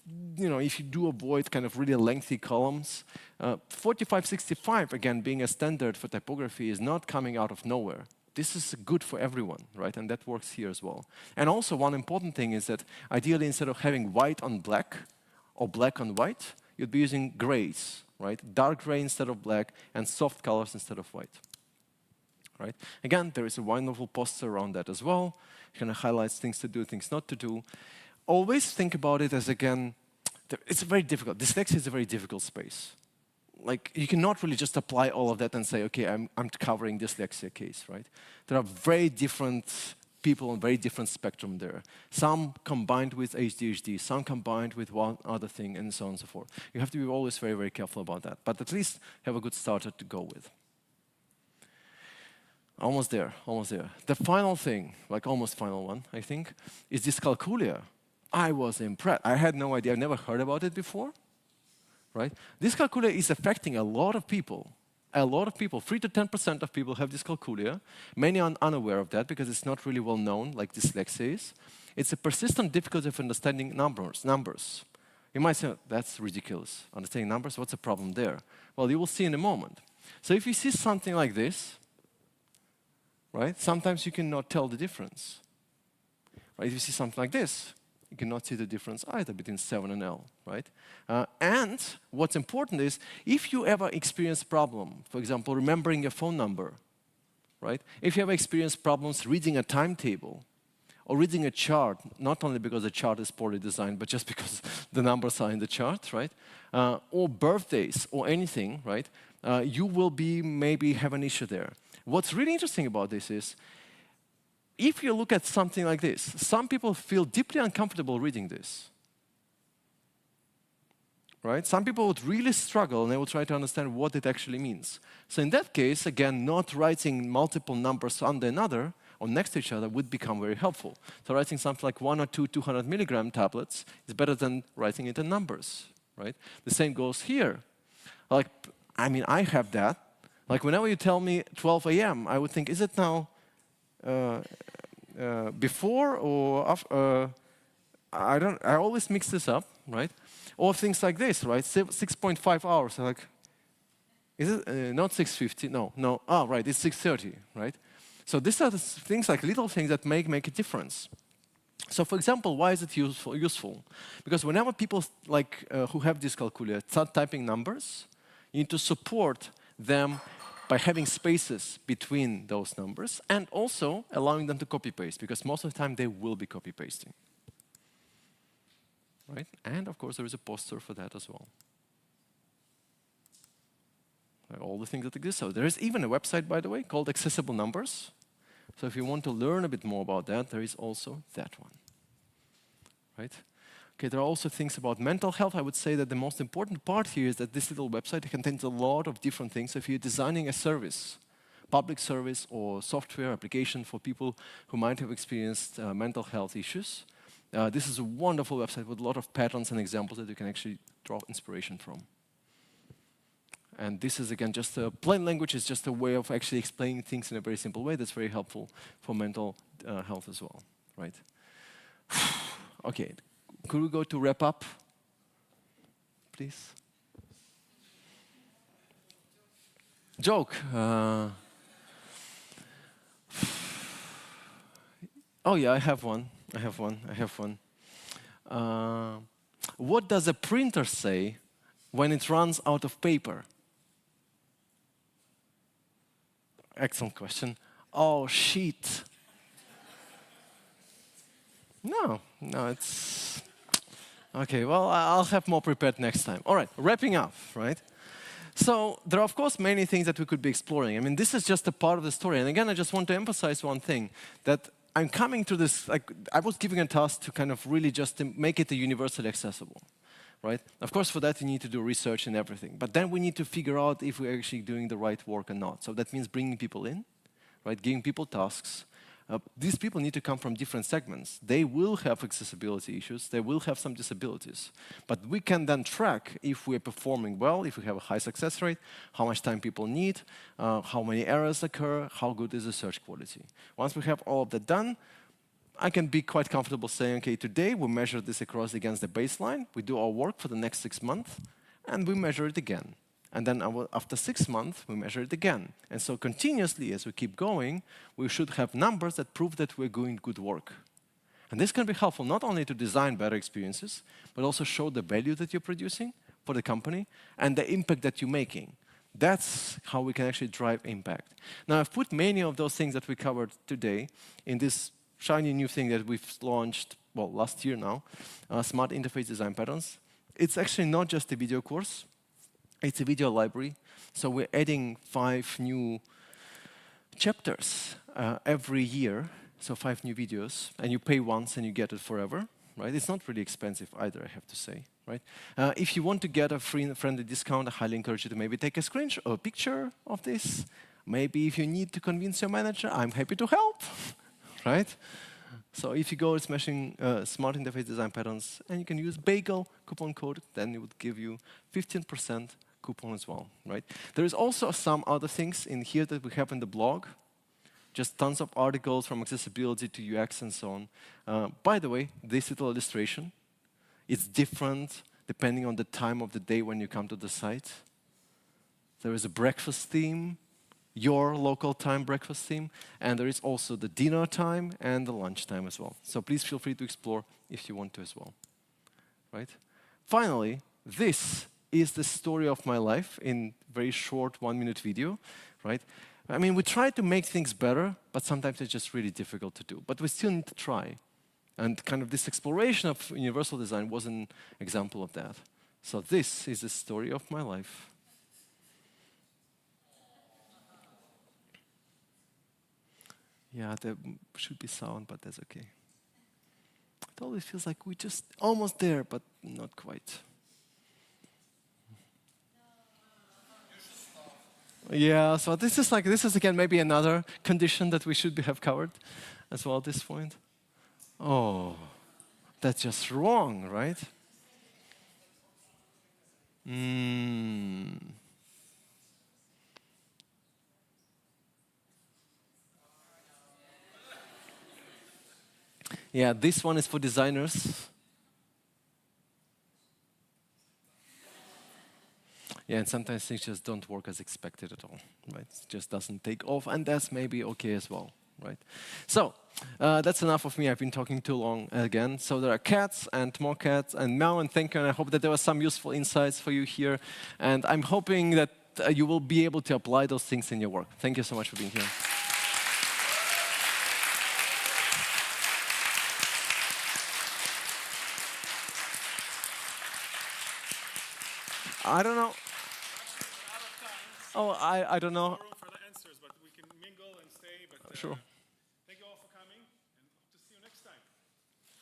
if you do avoid kind of really lengthy columns, 4565, again, being a standard for typography, is not coming out of nowhere. This is good for everyone, right? And that works here as well. And also one important thing is that ideally instead of having white on black or black on white, you'd be using grays, right? Dark gray instead of black and soft colors instead of white, right? Again, there is a wonderful poster around that as well. It kind of highlights things to do, things not to do. Always think about it as, again, it's very difficult. Dyslexia is a very difficult space. Like, you cannot really just apply all of that and say, okay, I'm covering dyslexia case, right? There are very different people on very different spectrum there. Some combined with ADHD, some combined with one other thing, and so on and so forth. You have to be always very, very careful about that. But at least have a good starter to go with. Almost there, almost there. The final thing, like almost final one, I think, is dyscalculia. I was impressed. I had no idea. I've never heard about it before. Right? Dyscalculia is affecting a lot of people. A lot of people, 3 to 10% of people have dyscalculia. Many are unaware of that because it's not really well known, like dyslexia is. It's a persistent difficulty of understanding numbers. You might say, that's ridiculous. Understanding numbers, what's the problem there? Well, you will see in a moment. So if you see something like this, right, sometimes you cannot tell the difference. Right? If you see something like this, you cannot see the difference either between 7 and L, right? And what's important is, if you ever experience problem, for example, remembering your phone number, right? If you ever experience problems reading a timetable or reading a chart, not only because the chart is poorly designed, but just because the numbers are in the chart, right? Or birthdays or anything, right? You will maybe have an issue there. What's really interesting about this is, if you look at something like this, some people feel deeply uncomfortable reading this. Right? Some people would really struggle and they will try to understand what it actually means. So in that case, again, not writing multiple numbers under another or next to each other would become very helpful. So writing something like 1 or 2 200 milligram tablets is better than writing it in numbers. Right? The same goes here. Like, I mean, I have that. Like, whenever you tell me 12 a.m., I would think, is it now before or after? I always mix this up, right? Or things like this, right? 6.5 hours. I'm like, is it not 6:50? No. Oh, right. It's 6:30, right? So these are the things, like little things that make a difference. So, for example, why is it useful? Because whenever people who have dyscalculia start typing numbers, you need to support them by having spaces between those numbers and also allowing them to copy-paste, because most of the time they will be copy-pasting. Right? And of course there is a poster for that as well. All the things that exist. So there is even a website, by the way, called Accessible Numbers. So if you want to learn a bit more about that, there is also that one. Right? Okay, there are also things about mental health. I would say that the most important part here is that this little website contains a lot of different things. So if you're designing a service, public service or software application for people who might have experienced mental health issues, this is a wonderful website with a lot of patterns and examples that you can actually draw inspiration from. And this is, again, just a plain language. It's just a way of actually explaining things in a very simple way that's very helpful for mental health as well, right? Okay. Could we go to wrap up, please? Joke. Oh yeah, I have one. What does a printer say when it runs out of paper? Excellent question. Oh, sheet. No, it's... Okay, well, I'll have more prepared next time. All right, wrapping up, right? So there are, of course, many things that we could be exploring. I mean, this is just a part of the story. And again, I just want to emphasize one thing, that I'm coming to this, like, I was given a task to kind of really just to make it universally accessible, right? Of course, for that, you need to do research and everything. But then we need to figure out if we're actually doing the right work or not. So that means bringing people in, right? Giving people tasks. These people need to come from different segments. They will have accessibility issues. They will have some disabilities. But we can then track if we're performing well, if we have a high success rate, how much time people need, how many errors occur, how good is the search quality. Once we have all of that done, I can be quite comfortable saying, okay, today we measure this across against the baseline, we do our work for the next 6 months, and we measure it again. And then after 6 months, we measure it again. And so continuously, as we keep going, we should have numbers that prove that we're doing good work. And this can be helpful not only to design better experiences, but also show the value that you're producing for the company and the impact that you're making. That's how we can actually drive impact. Now, I've put many of those things that we covered today in this shiny new thing that we've launched, well, last year now, Smart Interface Design Patterns. It's actually not just a video course. It's a video library. So we're adding 5 new chapters every year. So 5 new videos, and you pay once and you get it forever, right? It's not really expensive either, I have to say, right? If you want to get a friendly discount, I highly encourage you to maybe take a screenshot or a picture of this. Maybe if you need to convince your manager, I'm happy to help, right? So if you go smashing Smart Interface Design Patterns, and you can use Bagel coupon code, then it would give you 15% coupon as well, right? There is also some other things in here that we have in the blog. Just tons of articles from accessibility to UX and so on. By the way, this little illustration, it's different depending on the time of the day when you come to the site. There is a breakfast theme, your local time breakfast theme, and there is also the dinner time and the lunch time as well. So please feel free to explore if you want to as well, right? Finally, this is the story of my life in very short 1-minute video, right? I mean, we try to make things better, but sometimes it's just really difficult to do. But we still need to try. And kind of this exploration of universal design was an example of that. So this is the story of my life. Yeah, there should be sound, but that's okay. It always feels like we're just almost there, but not quite. Yeah, so this is again maybe another condition that we should have covered as well at this point. Oh, that's just wrong, right? Yeah, this one is for designers. Yeah, and sometimes things just don't work as expected at all, right? It just doesn't take off, and that's maybe okay as well, right? So, that's enough of me. I've been talking too long again. So there are cats and more cats and meow, and thank you, and I hope that there were some useful insights for you here, and I'm hoping that you will be able to apply those things in your work. Thank you so much for being here. I don't know. Oh, I don't know. Room for the answers, but we can mingle and stay. But sure. Thank you all for coming, and hope to see you next time.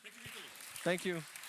Thank you. Thank you.